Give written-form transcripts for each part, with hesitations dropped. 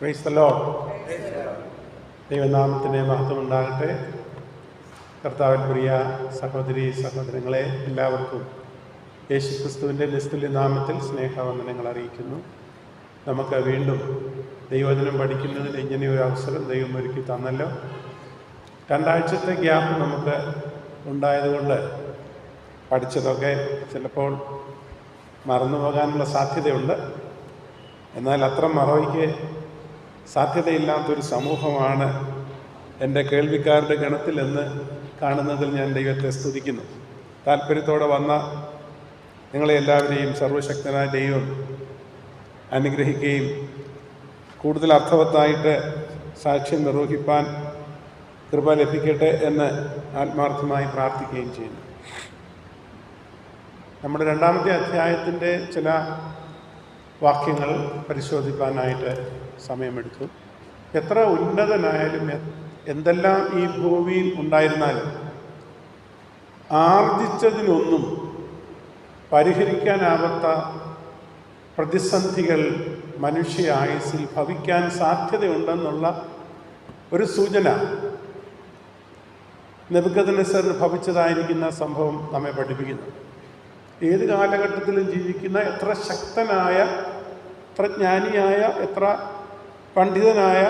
Price the Lord. ദൈവനാമത്തിന് മഹത്വമുണ്ടാകട്ടെ. കർത്താവിൽ പ്രിയ സഹോദരി സഹോദരങ്ങളെ, എല്ലാവർക്കും യേശുക്രിസ്തുവിൻ്റെ നിസ്തുല്യ നാമത്തിൽ സ്നേഹവന്ദനങ്ങൾ അറിയിക്കുന്നു. നമുക്ക് വീണ്ടും ദൈവവചനം പഠിക്കുന്നതിന് ഇങ്ങനെയൊരു അവസരം ദൈവം ഒരുക്കി തന്നല്ലോ. 2 ആഴ്ചത്തെ ഗ്യാപ്പ് നമുക്ക് ഉണ്ടായതുകൊണ്ട് പഠിച്ചതൊക്കെ ചിലപ്പോൾ മറന്നു പോകാനുള്ള സാധ്യതയുണ്ട്. എന്നാൽ അത്ര മറവിക്ക് സാധ്യതയില്ലാത്തൊരു സമൂഹമാണ് എൻ്റെ കേൾവിക്കാരുടെ ഗണത്തിൽ എന്ന് കാണുന്നതിൽ ഞാൻ ദൈവത്തെ സ്തുതിക്കുന്നു. താല്പര്യത്തോടെ വന്ന നിങ്ങളെ എല്ലാവരെയും സർവശക്തനായ ദൈവം അനുഗ്രഹിക്കുകയും കൂടുതൽ അർത്ഥവത്തായിട്ട് സാക്ഷ്യം നിർവഹിപ്പാൻ കൃപ ലഭിക്കട്ടെ എന്ന് ആത്മാർത്ഥമായി പ്രാർത്ഥിക്കുകയും ചെയ്യുന്നു. നമ്മുടെ 2-ാമത്തെ അധ്യായത്തിൻ്റെ ചില വാക്യങ്ങൾ പരിശോധിക്കാനായിട്ട് സമയമെടുത്തു. എത്ര ഉന്നതനായാലും എന്തെല്ലാം ഈ ഭൂമിയിൽ ഉണ്ടായിരുന്നാലും ആർജിച്ചതിനൊന്നും പരിഹരിക്കാനാവാത്ത പ്രതിസന്ധികൾ മനുഷ്യ ആയുസ്സിൽ ഭവിക്കാൻ സാധ്യതയുണ്ടെന്നുള്ള ഒരു സൂചന നെബൂഖദ്നേസറിന് ഭവിച്ചതായിരിക്കുന്ന സംഭവം നമ്മെ പഠിപ്പിക്കുന്നു. ഏത് കാലഘട്ടത്തിലും ജീവിക്കുന്ന എത്ര ശക്തനായ, എത്ര ജ്ഞാനിയായ, എത്ര പണ്ഡിതനായ,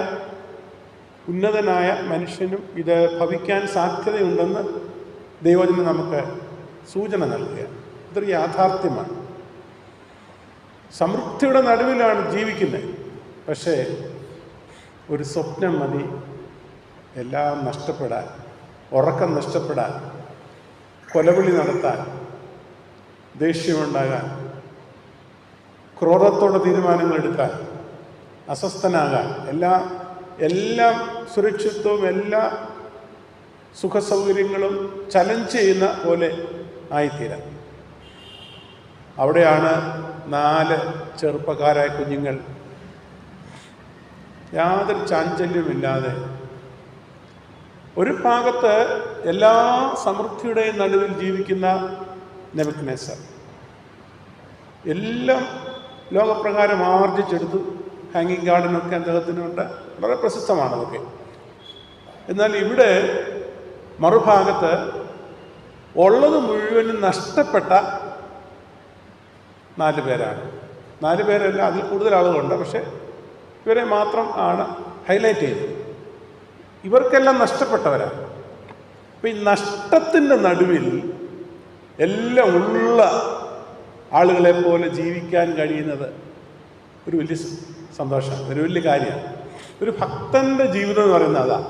ഉന്നതനായ മനുഷ്യനും ഇത് ഭവിക്കാൻ സാധ്യതയുണ്ടെന്ന് ദൈവവചനം നമുക്ക് സൂചന നൽകുകയാണ്. ഇതൊരു യാഥാർത്ഥ്യമാണ്. സമൃദ്ധിയുടെ നടുവിലാണ് ജീവിക്കുന്നത്. പക്ഷേ ഒരു സ്വപ്നം മതി എല്ലാം നഷ്ടപ്പെടാൻ, ഉറക്കം നഷ്ടപ്പെടാൻ, കൊലവിളി നടത്താൻ, ദേഷ്യമുണ്ടാകാൻ, ക്രോധത്തോടെ തീരുമാനങ്ങൾ എടുക്കാൻ, അസ്വസ്ഥനാകാൻ, എല്ലാം സുരക്ഷിതവും എല്ലാ സുഖസൗകര്യങ്ങളും ചലഞ്ച് ചെയ്യുന്ന പോലെ ആയിത്തീരാൻ. അവിടെയാണ് 4 ചെറുപ്പക്കാരായ കുഞ്ഞുങ്ങൾ യാതൊരു ചാഞ്ചല്യമില്ലാതെ ഒരു ഭാഗത്ത് എല്ലാ സമൃദ്ധിയുടെയും നടുവിൽ ജീവിക്കുന്ന നെബൂഖദ്നേസർ എല്ലാം ലോകപ്രകാരം ആർജിച്ചെടുത്തു. ഹാങ്ങിങ് ഗാർഡനൊക്കെ അദ്ദേഹത്തിനുണ്ട്, വളരെ പ്രസിദ്ധമാണ് അതൊക്കെ. എന്നാൽ ഇവിടെ മറുഭാഗത്ത് ഉള്ളത് മുഴുവനും നഷ്ടപ്പെട്ട 4 പേരാണ്. 4 പേരല്ല, അതിൽ കൂടുതൽ ആളുകളുണ്ട്. പക്ഷേ ഇവരെ മാത്രം ആണ് ഹൈലൈറ്റ് ചെയ്തത്. ഇവർക്കെല്ലാം നഷ്ടപ്പെട്ടവരാണ്. അപ്പം ഈ നഷ്ടത്തിൻ്റെ നടുവിൽ എല്ലാം ഉള്ള ആളുകളെ പോലെ ജീവിക്കാൻ കഴിയുന്നത് ഒരു വലിയ സന്തോഷമാണ്, ഒരു വലിയ കാര്യമാണ്. ഒരു ഭക്തൻ്റെ ജീവിതം എന്ന് പറയുന്നത് അതാണ്.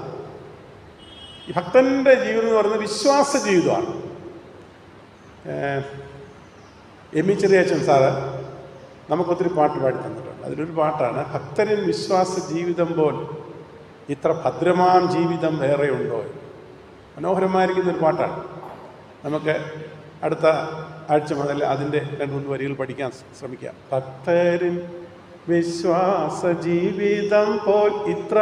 ഈ ഭക്തൻ്റെ ജീവിതം എന്ന് പറയുന്നത് വിശ്വാസ ജീവിതമാണ്. എം.ഇ. ചെറിയാച്ചൻ സാറ് നമുക്കൊത്തിരി പാട്ട് പാടി തന്നിട്ടുണ്ട്. അതിലൊരു പാട്ടാണ്, ഭക്തരിൻ വിശ്വാസ ജീവിതം പോൽ ഇത്ര ഭദ്രമാം ജീവിതം വേറെ ഉണ്ടോ. മനോഹരമായിരിക്കുന്നൊരു പാട്ടാണ്. നമുക്ക് അടുത്ത ആഴ്ച മുതൽ അതിൻ്റെ 2-3 വരികൾ പഠിക്കാൻ ശ്രമിക്കാം. ഭക്തരിൻ വിശ്വാസ ജീവിതം പോൽ ഇത്ര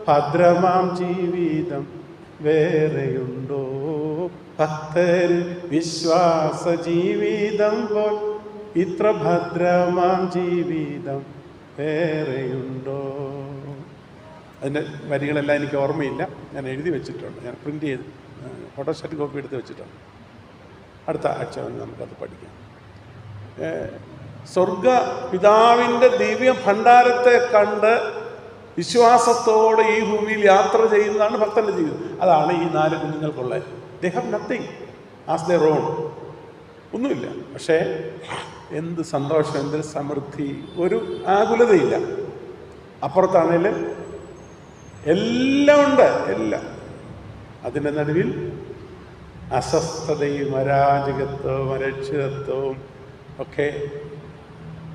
ഭദ്രമാം ജീവിതം വേറെയുണ്ടോ. ഭക്തരിൻ വിശ്വാസ ജീവിതം പോൽ ഇത്ര ഭദ്രമാം ജീവിതം വേറെയുണ്ടോ. അതിൻ്റെ വരികളെല്ലാം എനിക്ക് ഓർമ്മയില്ല, ഞാൻ എഴുതി വെച്ചിട്ടുണ്ട്. ഞാൻ പ്രിൻ്റ് ചെയ്ത് ഫോട്ടോസ്റ്റാറ്റ് കോപ്പി എടുത്ത് വെച്ചിട്ടുണ്ട്. അടുത്ത ആഴ്ച നമുക്കത് പഠിക്കാം. സ്വർഗ പിതാവിൻ്റെ ദിവ്യ ഭണ്ഡാരത്തെ കണ്ട് വിശ്വാസത്തോടെ ഈ ഭൂമിയിൽ യാത്ര ചെയ്യുന്നതാണ് ഭക്തൻ്റെ ജീവിതം. അതാണ് ഈ 4 കുഞ്ഞുങ്ങൾക്കുള്ളത്. They have nothing as their own. ഒന്നുമില്ല, പക്ഷേ എന്ത് സന്തോഷം, എന്തൊരു സമൃദ്ധി, ഒരു ആകുലതയില്ല. അപ്പുറത്താണേലും എല്ലാം ഉണ്ട്, എല്ലാം. അതിൻ്റെ നടുവിൽ അസ്വസ്ഥതയും അരാജകത്വവും അരക്ഷിതത്വവും ഒക്കെ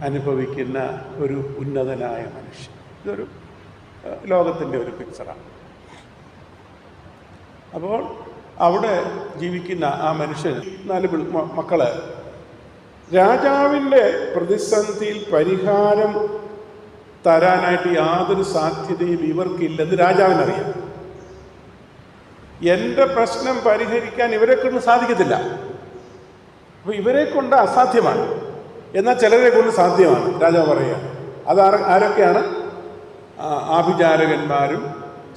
അനുഭവിക്കുന്ന ഒരു ഉന്നതനായ മനുഷ്യൻ. ഇതൊരു ലോകത്തിൻ്റെ ഒരു പിക്ചറാണ്. അപ്പോൾ അവിടെ ജീവിക്കുന്ന ആ മനുഷ്യൻ 4 മക്കള് രാജാവിൻ്റെ പ്രതിസന്ധിയിൽ പരിഹാരം തരാനായിട്ട് യാതൊരു സാധ്യതയും ഇവർക്കില്ലെന്ന് രാജാവിനറിയാം. എൻ്റെ പ്രശ്നം പരിഹരിക്കാൻ ഇവരെ കൊണ്ട് സാധിക്കത്തില്ല. അപ്പോൾ ഇവരെ കൊണ്ട് അസാധ്യമാണ്. എന്നാൽ ചിലരെ കൊണ്ട് സാധ്യമാണ് രാജാവ് പറയുക. അത് ആരൊക്കെയാണ്? ആഭിചാരകന്മാരും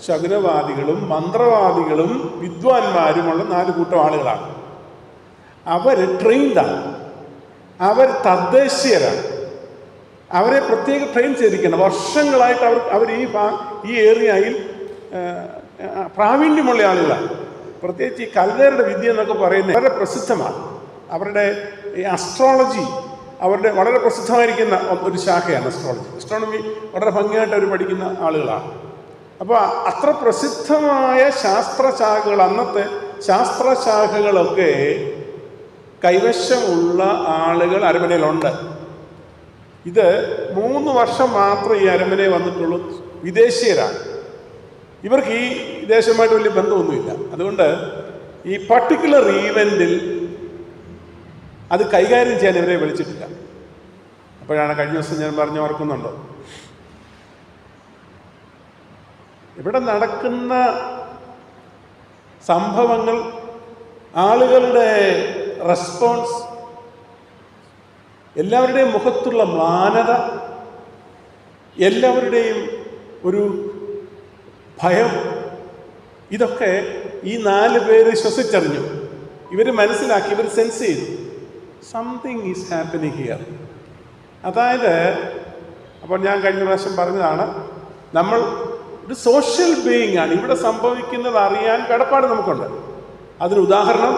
ശകുനവാദികളും മന്ത്രവാദികളും വിദ്വാൻമാരുമുള്ള 4 കൂട്ടം ആളുകളാണ്. അവർ ട്രെയിൻഡാണ്, അവർ തദ്ദേശീയരാണ്, അവരെ പ്രത്യേകം ട്രെയിൻ ചെയ്തിരിക്കണം. വർഷങ്ങളായിട്ട് അവർ ഈ ഏരിയയിൽ പ്രാവീണ്യമുള്ള ആളുകളാണ്. പ്രത്യേകിച്ച് ഈ കൽദേരുടെ വിദ്യ എന്നൊക്കെ പറയുന്നത് വളരെ പ്രസിദ്ധമാണ്. അവരുടെ ഈ അസ്ട്രോളജി അവരുടെ വളരെ പ്രസിദ്ധമായിരിക്കുന്ന ഒരു ശാഖയാണ് അസ്ട്രോണമി വളരെ ഭംഗിയായിട്ട് അവർ പഠിക്കുന്ന ആളുകളാണ്. അപ്പോൾ അത്ര പ്രസിദ്ധമായ ശാസ്ത്രശാഖകൾ, അന്നത്തെ ശാസ്ത്രശാഖകളൊക്കെ കൈവശമുള്ള ആളുകൾ അരമനയിലുണ്ട്. ഇത് 3 വർഷം മാത്രം ഈ അരമനയിൽ വന്നിട്ടുള്ളൂ. വിദേശീയരാണ്. ഇവർക്ക് ഈ ദേശമായിട്ട് വലിയ ബന്ധമൊന്നുമില്ല. അതുകൊണ്ട് ഈ പർട്ടിക്കുലർ ഈവൻറ്റിൽ അത് കൈകാര്യം ചെയ്യാൻ ഇവരെ വിളിച്ചിട്ടില്ല. അപ്പോഴാണ് കഴിഞ്ഞ ദിവസം ഞാൻ പറഞ്ഞു, ഓർക്കുന്നുണ്ടോ, ഇവിടെ നടക്കുന്ന സംഭവങ്ങൾ, ആളുകളുടെ റെസ്പോൺസ്, എല്ലാവരുടെയും മുഖത്തുള്ള മ്ലാനത, എല്ലാവരുടെയും ഒരു ഭയം, ഇതൊക്കെ ഈ 4 പേര് ശ്വസിച്ചറിഞ്ഞു. ഇവർ മനസ്സിലാക്കി, ഇവർ സെൻസ് ചെയ്തു സംതിങ് ഈസ് ഹാപ്പനിങ് ഹിയർ. അതായത്, അപ്പോൾ ഞാൻ കഴിഞ്ഞ പ്രാവശ്യം പറഞ്ഞതാണ്, നമ്മൾ ഒരു സോഷ്യൽ ബീയിങ് ആണ്. ഇവിടെ സംഭവിക്കുന്നത് അറിയാൻ കടപ്പാട് നമുക്കുണ്ട്. അതിന് ഉദാഹരണം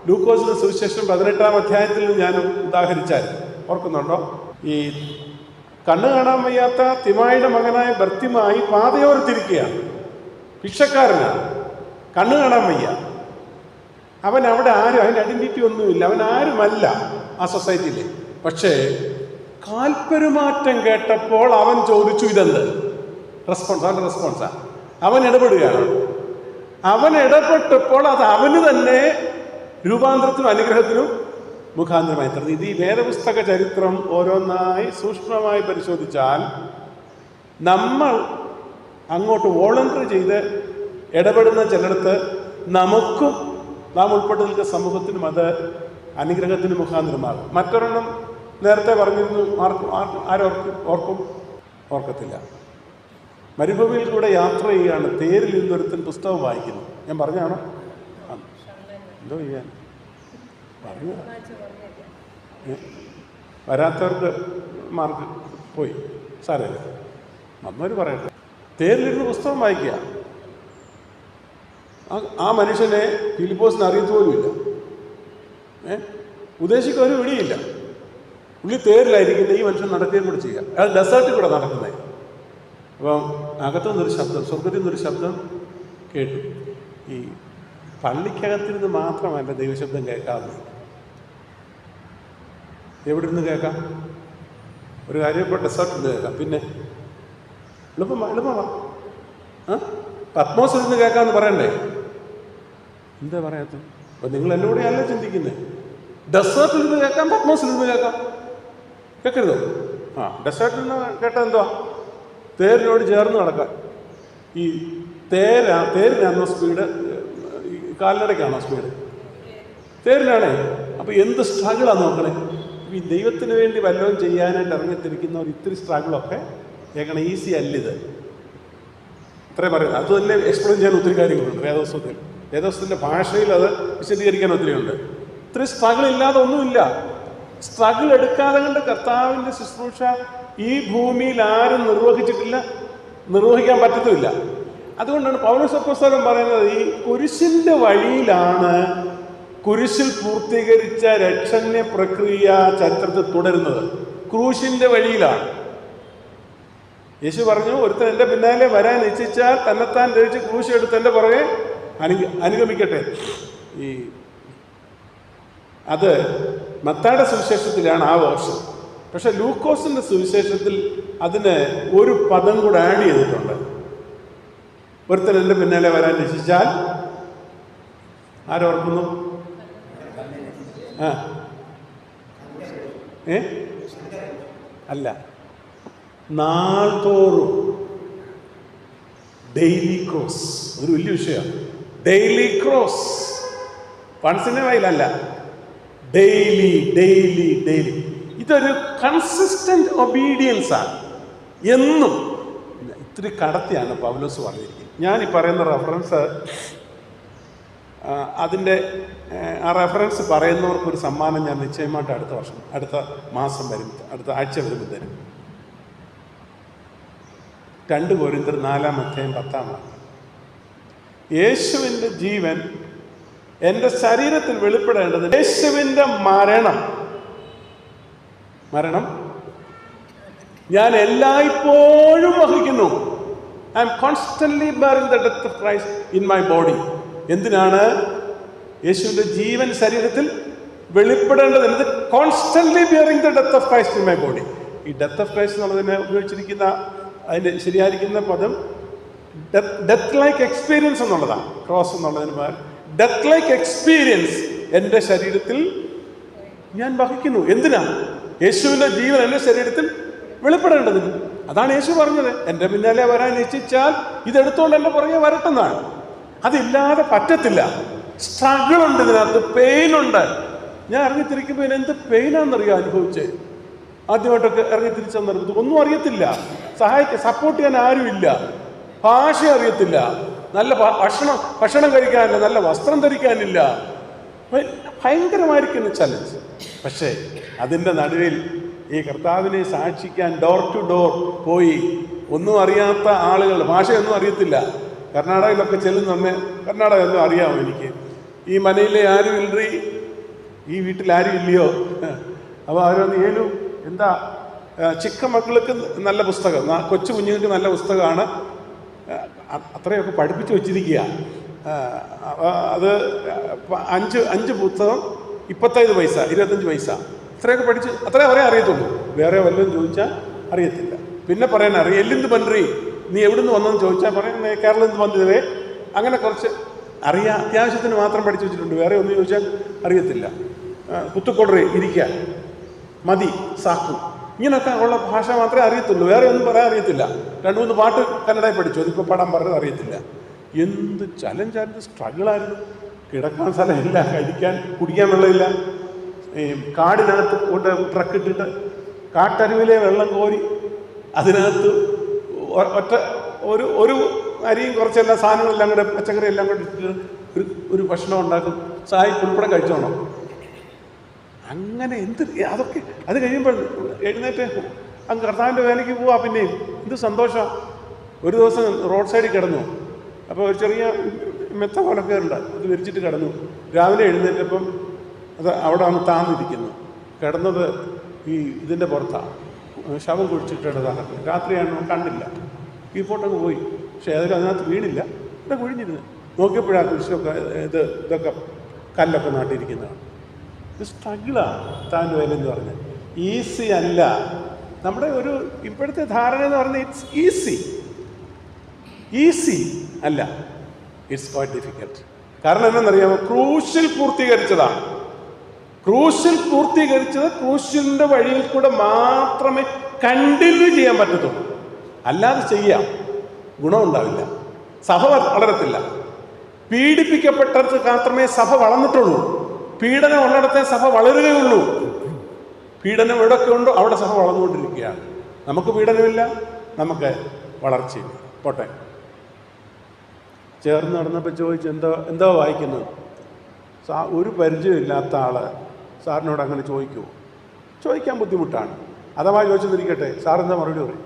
ലൂക്കോസിന്റെ സുവിശേഷം 18-ാം അധ്യായത്തിൽ ഞാൻ ഉദാഹരിച്ചായിരുന്നു. ഓർക്കുന്നുണ്ടോ? ഈ കണ്ണു കാണാൻ വയ്യാത്ത തിമായിയുടെ മകനായ ബർത്തിമായി പാതയോരത്തിരിക്കുകയാണ്. ഭിക്ഷക്കാരനാണ്, കണ്ണു കാണാൻ വയ്യ. അവൻ അവിടെ ആരും, അതിൻ്റെ ഐഡൻറ്റിറ്റി ഒന്നുമില്ല, അവൻ ആരുമല്ല ആ സൊസൈറ്റിയിൽ. പക്ഷേ കാൽപ്പെരുമാറ്റം കേട്ടപ്പോൾ അവൻ ചോദിച്ചു, ഇതെന്ത് അവൻ്റെ റെസ്പോൺസാണ്. അവൻ ഇടപെടുകയാണ്. അവൻ ഇടപെട്ടപ്പോൾ അത് അവന് തന്നെ രൂപാന്തരത്തിനും അനുഗ്രഹത്തിനും മുഖാന്തരമായി തീർന്നു. ഇത് ഈ വേദപുസ്തക ചരിത്രം ഓരോന്നായി സൂക്ഷ്മമായി പരിശോധിച്ചാൽ നമ്മൾ അങ്ങോട്ട് വോളണ്ടറി ചെയ്ത് ഇടപെടുന്ന ചിലടത്ത് നമുക്കും നാം ഉൾപ്പെട്ട് നിൽക്കുന്ന സമൂഹത്തിനും അത് അനുഗ്രഹത്തിന് മുഖാന്തരമാകും. മറ്റൊരെണ്ണം നേരത്തെ പറഞ്ഞിരുന്നു, ഓർക്കത്തില്ല. മരുഭൂമിയിൽ കൂടെ യാത്ര ചെയ്യുകയാണ്, തേരിൽ ഇരുന്നൊരുത്തൻ പുസ്തകം വായിക്കുന്നു. ഞാൻ പറഞ്ഞാണോ? എന്തോ ചെയ്യാൻ പറഞ്ഞു, വരാത്തവർക്ക് മാർക്ക് പോയി, സാരമില്ല, വന്നവർ പറയട്ടെ. തേരിലിരുന്ന് പുസ്തകം വായിക്കുക. ആ മനുഷ്യനെ ഫിലിപ്പോസിന് അറിയത്തുപോലുമില്ല, ഉദ്ദേശിക്കുക ഒരു വിടിയില്ല. പുള്ളി തേരിലായിരിക്കുന്ന ഈ മനുഷ്യൻ നടക്കുകയും കൂടെ ചെയ്യുക. അയാൾ ഡെസേർട്ടിൽ കൂടെ നടക്കുന്നത്. അപ്പം അകത്തു നിന്നൊരു ശബ്ദം, സ്വർഗത്തിൽ നിന്നൊരു ശബ്ദം കേട്ടു. ഈ പള്ളിക്കകത്തിരുന്ന് മാത്രമല്ല ദൈവശബ്ദം കേൾക്കാതെ, എവിടെ ഇരുന്ന് കേൾക്കാം? ഒരു കാര്യം ഇപ്പോൾ ഡെസേർട്ടിൽ നിന്ന് കേൾക്കാം. പിന്നെ എളുപ്പമാണ്. പത്മോസിൽ നിന്ന് കേൾക്കാമെന്ന് പറയണ്ടേ? എന്താ പറയാത്തത്? അപ്പം നിങ്ങൾ എൻ്റെ കൂടെ അല്ല ചിന്തിക്കുന്നത്. ഡെസേർട്ടിൽ നിന്ന് കേൾക്കാം, പത്മോസിൽ നിന്ന് കേൾക്കാം. കേൾക്കരുതോ? ഡെസേർട്ടിൽ നിന്ന് കേട്ടാൽ എന്തുവാ? തേരിനോട് ചേർന്ന് നടക്കാൻ. ഈ തേരിനാണോ സ്പീഡ്? കാൽനടയ്ക്കാണോ സ്പീഡ്? തേരിനാണേ. അപ്പോൾ എന്ത് സ്ട്രഗിളാണ് നോക്കണേ. ഈ ദൈവത്തിന് വേണ്ടി വല്ലതും ചെയ്യാനായിട്ട് ഇറങ്ങിത്തിരിക്കുന്നവർ ഇത്തിരി സ്ട്രഗിളൊക്കെ കേൾക്കണം. ഈസി അല്ലിത്. ഇത്രയും പറയുന്നത്. അത് തന്നെ എക്സ്പ്ലെയിൻ ചെയ്യാൻ ഒത്തിരി കാര്യങ്ങളുണ്ട് വേദോസ്തത്തിൻ്റെ ഭാഷയിൽ. അത് വിശദീകരിക്കാൻ ഒത്തിരിയുണ്ട്. ഇത്രയും സ്ട്രഗിൾ ഇല്ലാതെ ഒന്നുമില്ല. സ്ട്രഗിൾ എടുക്കാതെ കൊണ്ട് കർത്താവിൻ്റെ ശുശ്രൂഷ ഈ ഭൂമിയിൽ ആരും നിർവഹിച്ചിട്ടില്ല, നിർവഹിക്കാൻ പറ്റത്തുമില്ല. അതുകൊണ്ടാണ് പൗലോസ് അപ്പോസ്തലൻ പറയുന്നത്, ഈ കുരിശിൻ്റെ വഴിയിലാണ് കുരിശിൽ പൂർത്തീകരിച്ച രക്ഷണ്യ പ്രക്രിയ ചരിത്രത്തിൽ തുടരുന്നത്. ക്രൂശിൻ്റെ വഴിയിലാണ്. യേശു പറഞ്ഞു, ഒരുത്തൻ എൻ്റെ പിന്നാലെ വരാൻ ഇച്ഛിച്ചാൽ തന്നെത്താൻ ധരിച്ച് ക്രൂശ് എടുത്ത് എൻ്റെ പുറകെ അനുഗമിക്കട്ടെ. അത് മത്തായിയുടെ സുവിശേഷത്തിലാണ് ആ വേർഷൻ. പക്ഷെ ലൂക്കോസിൻ്റെ സുവിശേഷത്തിൽ അതിന് ഒരു പദം കൂടെ ആഡ് ചെയ്തിട്ടുണ്ട്. ഒരുത്തൻ എൻ്റെ പിന്നാലെ വരാൻ ഇച്ഛിച്ചാൽ, ആരോർക്കുന്നു? അല്ല, നാൾതോറും ഡെയിലി ക്രോസ്. ഒരു വലിയ വിഷയമാണ് ഡെയിലി ക്രോസ്. വൺസിനെ വൈലല്ല, ഡെയിലി ഡെയിലി ഡെയിലി. ഇതൊരു കൺസിസ്റ്റന്റ് ഒബീഡിയൻസ് ആണ്. എന്നും ഒത്തിരി കടത്തിയാണ് പൗലോസ് പറഞ്ഞിരിക്കുന്നത്. ഞാൻ ഈ പറയുന്ന റെഫറൻസ് അതിൻ്റെ ആ റെഫറൻസ് പറയുന്നവർക്കൊരു സമ്മാനം ഞാൻ നിശ്ചയമായിട്ട് അടുത്ത മാസം വരും, അടുത്ത ആഴ്ച വരുമ്പോൾ തരും. 2 കൊരിന്ത്യർ 4:10. യേശുവിൻ്റെ ജീവൻ എൻ്റെ ശരീരത്തിൽ വെളിപ്പെടേണ്ടത് യേശുവിൻ്റെ മരണം ഞാൻ എല്ലായ്പ്പോഴും വഹിക്കുന്നു. I am constantly bearing the death of Christ in my body. എന്തിനാണ്? യേശുവിൻ്റെ ജീവൻ ശരീരത്തിൽ വെളിപ്പെടേണ്ടത്. Constantly bearing the death of Christ in my body. ഈ ഡെത്ത് ഓഫ് ക്രൈസ്റ്റ് എന്നുള്ളതിനെ ഉപയോഗിച്ചിരിക്കുന്ന അതിൻ്റെ ശരിയായിരിക്കുന്ന പദം ഡെത്ത് ലൈക്ക് എക്സ്പീരിയൻസ് എന്നുള്ളതാണ്. ക്രോസ് എന്നുള്ളതിന് പകരം ഡെത്ത് ലൈക്ക് എക്സ്പീരിയൻസ് എൻ്റെ ശരീരത്തിൽ ഞാൻ വഹിക്കുന്നു. എന്തിനാണ്? യേശുവിൻ്റെ ജീവൻ എൻ്റെ ശരീരത്തിൽ വെളിപ്പെടേണ്ടതിന്. അതാണ് യേശു പറഞ്ഞത്, എൻ്റെ പിന്നാലെ വരാൻ ഇച്ഛിച്ചാൽ ഇതെടുത്തുകൊണ്ട് എൻ്റെ പുറകെ വരട്ടെന്നാണ്. അതില്ലാതെ പറ്റത്തില്ല. സ്ട്രഗിൾ ഉണ്ട്, ഇതിനകത്ത് പെയിനുണ്ട്. ഞാൻ ഇറങ്ങിത്തിരിക്കുമ്പോൾ ഇതിനെന്ത് പെയിനാണെന്നറിയാം അനുഭവിച്ചത്. ആദ്യമായിട്ടൊക്കെ ഇറങ്ങിത്തിരിച്ചെന്നറിയത് ഒന്നും അറിയത്തില്ല, സപ്പോർട്ട് ചെയ്യാൻ ആരുമില്ല, ഭാഷ അറിയത്തില്ല, നല്ല ഭക്ഷണം കഴിക്കാനില്ല, നല്ല വസ്ത്രം ധരിക്കാനില്ല. ഭയങ്കരമായിരിക്കുന്ന ചലഞ്ച്. പക്ഷേ അതിൻ്റെ നടുവിൽ ഈ കർത്താവിനെ സാക്ഷിക്കാൻ ഡോർ ടു ഡോർ പോയി ഒന്നും അറിയാത്ത ആളുകൾ, ഭാഷയൊന്നും അറിയത്തില്ല, കർണാടകയിലൊക്കെ ചെല്ലുന്ന കർണാടക ഒന്നും അറിയാമോ എനിക്ക്, ഈ മനയിലെ ആരും ഇല്ലറി, ഈ വീട്ടിൽ ആരും ഇല്ലയോ, അപ്പോൾ അവരൊന്ന് ഏലു എന്താ ചിക്ക മക്കൾക്ക് നല്ല പുസ്തകം, കൊച്ചു കുഞ്ഞുങ്ങൾക്ക് നല്ല പുസ്തകമാണ്, അത്രയൊക്കെ പഠിപ്പിച്ച് വെച്ചിരിക്കുക. അത് 5 പുസ്തകം 25 പൈസ 25 പൈസ ഇത്രയൊക്കെ പഠിച്ച് അത്രേ അവരെ അറിയത്തുള്ളൂ. വേറെ വല്ലതും ചോദിച്ചാൽ അറിയത്തില്ല. പിന്നെ പറയാനറിയാം എല്ലിന്ത് പന്ത്രി നീ എവിടുന്ന് വന്നെന്ന് ചോദിച്ചാൽ പറയുന്നത് കേരളത്തിൽ വന്നതേ. അങ്ങനെ കുറച്ച് അറിയാം, അത്യാവശ്യത്തിന് മാത്രം പഠിച്ചു വെച്ചിട്ടുണ്ട്. വേറെ ഒന്നും ചോദിച്ചാൽ അറിയത്തില്ല. കുത്തുകൊടറി ഇരിക്കുക മതി സാക്കു ഇങ്ങനെയൊക്കെ ഉള്ള ഭാഷ മാത്രമേ അറിയത്തുള്ളൂ. വേറെ ഒന്നും പറയാൻ അറിയത്തില്ല. 2-3 പാട്ട് കന്നഡയിൽ പഠിച്ചു, അതിപ്പോൾ പാടാൻ പറഞ്ഞത് അറിയത്തില്ല. എന്ത് ചലഞ്ചായിരുന്നു, സ്ട്രഗിളായിരുന്നു. കിടക്കാൻ സ്ഥലമില്ല, കഴിക്കാൻ കുടിക്കാൻ വെള്ളമില്ല. ഈ കാടിനകത്ത് കൊണ്ട് ട്രക്ക് ഇട്ടിട്ട് കാട്ടരുവിലെ വെള്ളം കോരി അതിനകത്ത് ഒരു അരിയും കുറച്ചെല്ലാം സാധനങ്ങളെല്ലാം കൂടെ പച്ചക്കറി എല്ലാം കൂടെ ഇട്ടിട്ട് ഒരു ഭക്ഷണം ഉണ്ടാക്കും. സായിപ്പ് ഉൾപ്പെടെ കഴിച്ചോണം. അങ്ങനെ അതൊക്കെ അത് കഴിയുമ്പോൾ എഴുന്നേറ്റ് അങ്ങ് കർത്താവിൻ്റെ വേലയ്ക്ക് പോവാ. പിന്നെയും എന്ത് സന്തോഷം. ഒരു ദിവസം റോഡ് സൈഡിൽ കിടന്നു. അപ്പോൾ ഒരു ചെറിയ മെത്ത പോലൊക്കെ ഉണ്ട്, അത് വിരിച്ചിട്ട് കിടന്നു. രാവിലെ എഴുന്നേറ്റപ്പം അത് അവിടെ വന്ന് താന്നിരിക്കുന്നു. കിടന്നത് ഈ ഇതിൻ്റെ പുറത്താണ്, ശവം കുഴിച്ചിട്ടതാണ്. രാത്രിയാണ്, കണ്ടില്ല. കീഴ്പോട്ടങ്ങ് പോയി. പക്ഷേ അതിനകത്ത് വീണില്ല, ഇവിടെ കുഴിഞ്ഞിരുന്നു. നോക്കിയപ്പോഴാണ് കുരിശൊക്കെ ഇതൊക്കെ കല്ലൊക്കെ നാട്ടിയിരിക്കുന്നതാണ്. ഇത് സ്ട്രഗിളാണ് താൻ്റെ വേലെന്ന് പറഞ്ഞാൽ. ഈസി അല്ല. നമ്മുടെ ഒരു ഇപ്പോഴത്തെ ധാരണ എന്ന് പറഞ്ഞാൽ ഇറ്റ്സ് ഈസി അല്ല, ഇറ്റ്സ് ക്വൈറ്റ് ഡിഫിക്കൽട്ട്. കാരണം എന്താണെന്നറിയാമോ? ക്രൂശിൽ പൂർത്തീകരിച്ചതാണ്. ക്രൂശിൻ്റെ വഴിയിൽ കൂടെ മാത്രമേ കണ്ടിന്യൂ ചെയ്യാൻ പറ്റത്തുള്ളൂ. അല്ലാതെ ചെയ്യാം ഗുണമുണ്ടാവില്ല, സഭ വളരത്തില്ല. പീഡിപ്പിക്കപ്പെട്ടത് മാത്രമേ സഭ വളർന്നിട്ടുള്ളൂ. പീഡനം ഉള്ളിടത്തെ സഭ വളരുകയുള്ളൂ. പീഡനം എവിടെയൊക്കെ ഉണ്ടോ അവിടെ സഭ വളർന്നുകൊണ്ടിരിക്കുകയാണ്. നമുക്ക് പീഡനമില്ല, നമുക്ക് വളർച്ചയില്ല. പോട്ടെ. ചേർന്ന് നടന്നപ്പോൾ ചോദിച്ചു എന്തോ വായിക്കുന്നത്. ഒരു പരിചയമില്ലാത്ത ആൾ സാറിനോട് അങ്ങനെ ചോദിക്കുമോ? ചോദിക്കാൻ ബുദ്ധിമുട്ടാണ്. അഥവാ ചോദിച്ചെന്നിരിക്കട്ടെ, സാറെന്താ മറുപടി പറയും?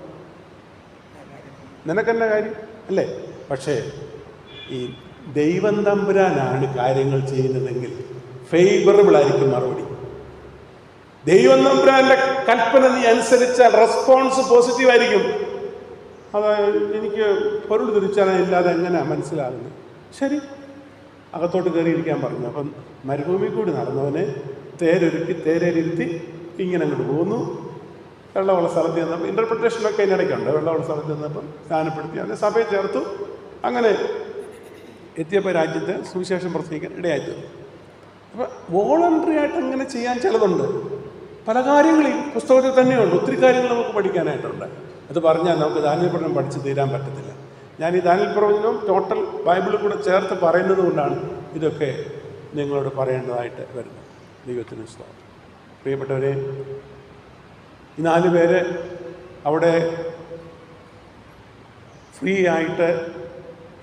നിനക്കെന്നെ കാര്യം അല്ലേ? പക്ഷേ ഈ ദൈവം തമ്പുരാനാണ് കാര്യങ്ങൾ ചെയ്യുന്നതെങ്കിൽ ഫേവറബിൾ ആയിരിക്കും മറുപടി. ദൈവം തമ്പുരാൻ്റെ കൽപ്പന നീ അനുസരിച്ചാൽ റെസ്പോൺസ് പോസിറ്റീവായിരിക്കും. അത് എനിക്ക് പൊരുൾ തിരിച്ചറിയില്ലാതെ എങ്ങനെയാണ് മനസ്സിലാകുന്നത്? ശരി, അകത്തോട്ട് കയറിയിരിക്കാൻ പറഞ്ഞു. അപ്പം മരുഭൂമി കൂടി നടന്നവനെ തേരൊരുക്കി ഇങ്ങനെ അങ്ങോട്ട് പോന്നു. വെള്ളമുള്ള സ്ഥലത്ത് ചെന്നപ്പോൾ ഇൻ്റർപ്രിട്ടേഷനൊക്കെ അതിനിടയ്ക്കുണ്ട്. വെള്ളമുള്ള സ്ഥലത്ത് ചെന്നപ്പം സ്നാനപ്പെടുത്തി അതിനെ സഭയെ ചേർത്തു. അങ്ങനെ എത്തിയപ്പോൾ രാജ്യത്തെ സുവിശേഷം പ്രസംഗിക്കാൻ ഇടയായിത്തീർന്നു. അപ്പോൾ വോളണ്ടറി ആയിട്ട് അങ്ങനെ ചെയ്യാൻ ചിലതുണ്ട്. പല കാര്യങ്ങളും പുസ്തകത്തിൽ തന്നെയുണ്ട്. ഒത്തിരി കാര്യങ്ങൾ നമുക്ക് പഠിക്കാനായിട്ടുണ്ട്. അത് പറഞ്ഞാൽ നമുക്ക് ദാനിയേൽ പ്രവചനം പഠിച്ച് തീരാൻ പറ്റത്തില്ല. ഞാൻ ഈ ദാനിയേൽ പ്രവചനവും ടോട്ടൽ ബൈബിളും കൂടെ ചേർത്ത് പറയുന്നത് കൊണ്ടാണ് ഇതൊക്കെ നിങ്ങളോട് പറയേണ്ടതായിട്ട് വരുന്നത്. ദൈവത്തിന് സ്തോത്രം. പ്രിയപ്പെട്ടവരെ, ഈ 4 പേര് അവിടെ ഫ്രീ ആയിട്ട്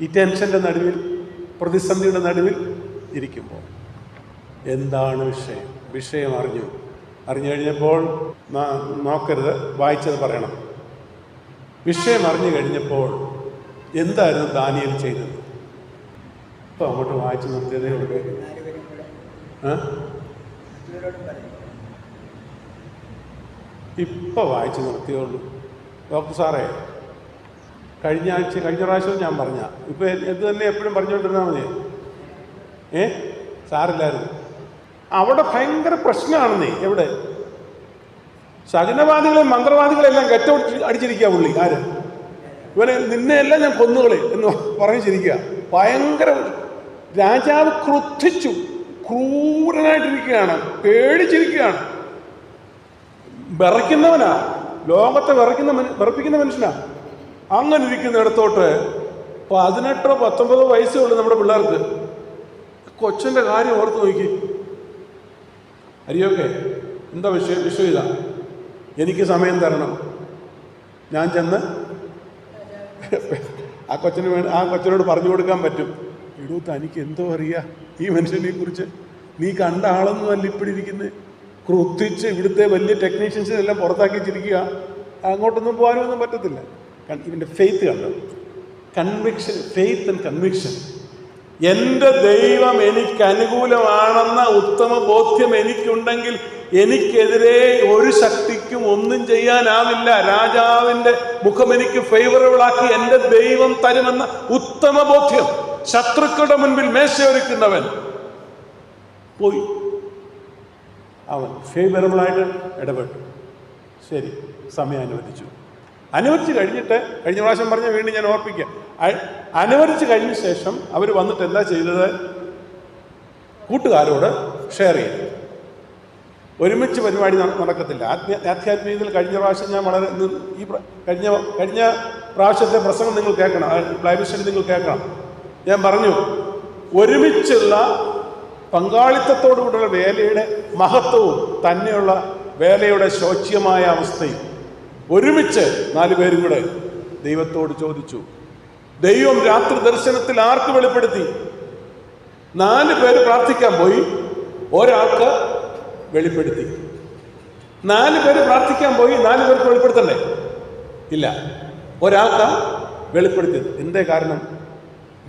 ഈ ടെൻഷൻ്റെ നടുവിൽ, പ്രതിസന്ധിയുടെ നടുവിൽ ഇരിക്കുമ്പോൾ എന്താണ് വിഷയം അറിഞ്ഞു കഴിഞ്ഞപ്പോൾ നോക്കരുത്, വായിച്ചത് പറയണം. വിഷയം അറിഞ്ഞു കഴിഞ്ഞപ്പോൾ എന്തായിരുന്നു ദാനിയേൽ ചെയ്തത്? ഇപ്പോൾ അങ്ങോട്ട് വായിച്ചു നിർത്തിയതേ ഉള്ളൂ. ഇപ്പോൾ വായിച്ചു നിർത്തിയേ ഉള്ളൂ. ഡോക്ടർ സാറേ, കഴിഞ്ഞ പ്രാവശ്യവും ഞാൻ പറഞ്ഞ ഇപ്പം ഇത് തന്നെ എപ്പോഴും പറഞ്ഞുകൊണ്ടിരുന്നാൽ മതി. സാറില്ലായിരുന്നു. അവിടെ ഭയങ്കര പ്രശ്നമാണെന്നേ. എവിടെ ശകുനവാദികളെയും മന്ത്രവാദികളെല്ലാം അടിച്ചിരിക്കുക പുള്ളി. ആര്? ഇവനെ നിന്നെയെല്ലാം ഞാൻ കൊന്നുകളെ എന്ന് പറഞ്ഞിരിക്കുക. ഭയങ്കര രാജാവ് ക്രുദ്ധിച്ചു, ക്രൂരനായിട്ടിരിക്കുകയാണ്, പേടിച്ചിരിക്കുകയാണ്. വിറയ്ക്കുന്നവനാ, ലോകത്തെ വിറപ്പിക്കുന്ന മനുഷ്യനാ. അങ്ങനെ ഇരിക്കുന്നിടത്തോട്ട് 18 19 വയസ്സേ ഉള്ളൂ നമ്മുടെ പിള്ളേർക്ക്. കൊച്ചൻ്റെ കാര്യം ഓർത്ത് നോക്കി. അറിയൊക്കെ എന്താ വിഷയം ഇതാ, എനിക്ക് സമയം തരണം. ഞാൻ ചെന്ന് ആ കൊച്ചിനോട് പറഞ്ഞു കൊടുക്കാൻ പറ്റും. എടോ, തനിക്ക് എന്തോ അറിയാം ഈ മനുഷ്യനെ കുറിച്ച്? നീ കണ്ട ആളൊന്നും അല്ല ഇപ്പോഴിരിക്കുന്നത്. ക്രുദ്ധിച്ച് ഇവിടുത്തെ വലിയ ടെക്നീഷ്യൻസിനെല്ലാം പുറത്താക്കിച്ചിരിക്കുക. അങ്ങോട്ടൊന്നും പോകാനൊന്നും പറ്റത്തില്ല. ഇവൻ്റെ ഫെയ്ത്ത് കണ്ടോ? Conviction, faith and conviction. എൻ്റെ ദൈവം എനിക്ക് അനുകൂലമാണെന്ന ഉത്തമ ബോധ്യം എനിക്കുണ്ടെങ്കിൽ എനിക്കെതിരെ ഒരു ശക്തിക്കും ഒന്നും ചെയ്യാനാവില്ല. രാജാവിൻ്റെ മുഖം എനിക്ക് ഫേവറബിളാക്കി എൻ്റെ ദൈവം തരുമെന്ന ഉത്തമ ബോധ്യം. ശത്രുക്കളുടെ മുൻപിൽ മേശയൊരുക്കുന്നവൻ പോയി. അവൻ ഫേവറബിളായിട്ട് ഇടപെട്ടു. ശരി, സമയം അനുവദിച്ചു കഴിഞ്ഞിട്ട്, കഴിഞ്ഞ പ്രാവശ്യം പറഞ്ഞ വീണ്ടും ഞാൻ ഓർപ്പിക്കാം, അനുവദിച്ചു കഴിഞ്ഞ ശേഷം അവർ വന്നിട്ട് എന്താ ചെയ്തത്? കൂട്ടുകാരോട് ഷെയർ ചെയ്തു. ഒരുമിച്ച് പരിപാടി നടക്കത്തില്ല. ആധ്യാത്മികതയിൽ കഴിഞ്ഞ പ്രാവശ്യം ഞാൻ വളരെ കഴിഞ്ഞ പ്രാവശ്യത്തെ പ്രസംഗം നിങ്ങൾ കേൾക്കണം, ബൈബിൾ സ്റ്റഡി നിങ്ങൾ കേൾക്കണം. ഞാൻ പറഞ്ഞു, ഒരുമിച്ചുള്ള പങ്കാളിത്തത്തോടുകൂടിയുള്ള വേലയുടെ മഹത്വവും തന്നെയുള്ള വേലയുടെ ശോച്യമായ അവസ്ഥയും ഒരുമിച്ച് 4 പേരും കൂടെ ദൈവത്തോട് ചോദിച്ചു. ദൈവം രാത്രി ദർശനത്തിൽ ആർക്ക് വെളിപ്പെടുത്തി? 4 പേര് പ്രാർത്ഥിക്കാൻ പോയി, ഒരാൾക്ക് വെളിപ്പെടുത്തി. 4 പേര് പ്രാർത്ഥിക്കാൻ പോയി, 4 പേർക്ക് വെളിപ്പെടുത്തണ്ടേ? ഇല്ല, ഒരാൾക്ക് വെളിപ്പെടുത്തിയത്. എന്തേ കാരണം?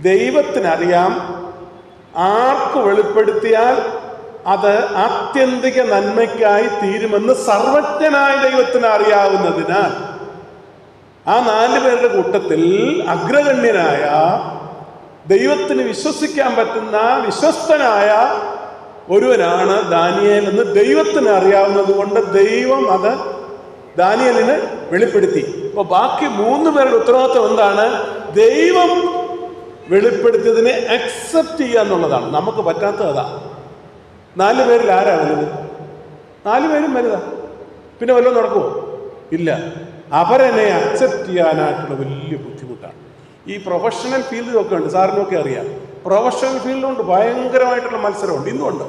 ദൈവത്തിനറിയാം ആർക്ക് വെളിപ്പെടുത്തിയാൽ അത് ആത്യന്തിക നന്മയ്ക്കായി തീരുമെന്ന് സർവജ്ഞനായ ദൈവത്തിന് അറിയാവുന്നതിനാൽ ആ 4 പേരുടെ കൂട്ടത്തിൽ അഗ്രഗണ്യനായ, ദൈവത്തിന് വിശ്വസിക്കാൻ പറ്റുന്ന വിശ്വസ്തനായ ഒരുവനാണ് ദാനിയേൽ എന്ന് ദൈവത്തിന് അറിയാവുന്നത് കൊണ്ട് ദൈവം അത് ദാനിയേലിന് വെളിപ്പെടുത്തി. അപ്പോൾ ബാക്കി 3 പേരുടെ ഉത്തരവാദിത്വം എന്താണ്? ദൈവം വെളിപ്പെടുത്തിയതിനെ അക്സെപ്റ്റ് ചെയ്യുക എന്നുള്ളതാണ്. നമുക്ക് പറ്റാത്തത് അതാ. 4 പേരിൽ ആരാ വലുത്? 4 പേരും വലുതാ. പിന്നെ വല്ലതും നടക്കുമോ? ഇല്ല. അവരെന്നെ അക്സെപ്റ്റ് ചെയ്യാനായിട്ടുള്ള വലിയ ബുദ്ധിമുട്ടാണ്. ഈ പ്രൊഫഷണൽ ഫീൽഡിലൊക്കെ ഉണ്ട്, സാറിനൊക്കെ അറിയാം. പ്രൊഫഷണൽ ഫീൽഡിലുണ്ട് ഭയങ്കരമായിട്ടുള്ള മത്സരമുണ്ട്. ഇന്നുണ്ട്,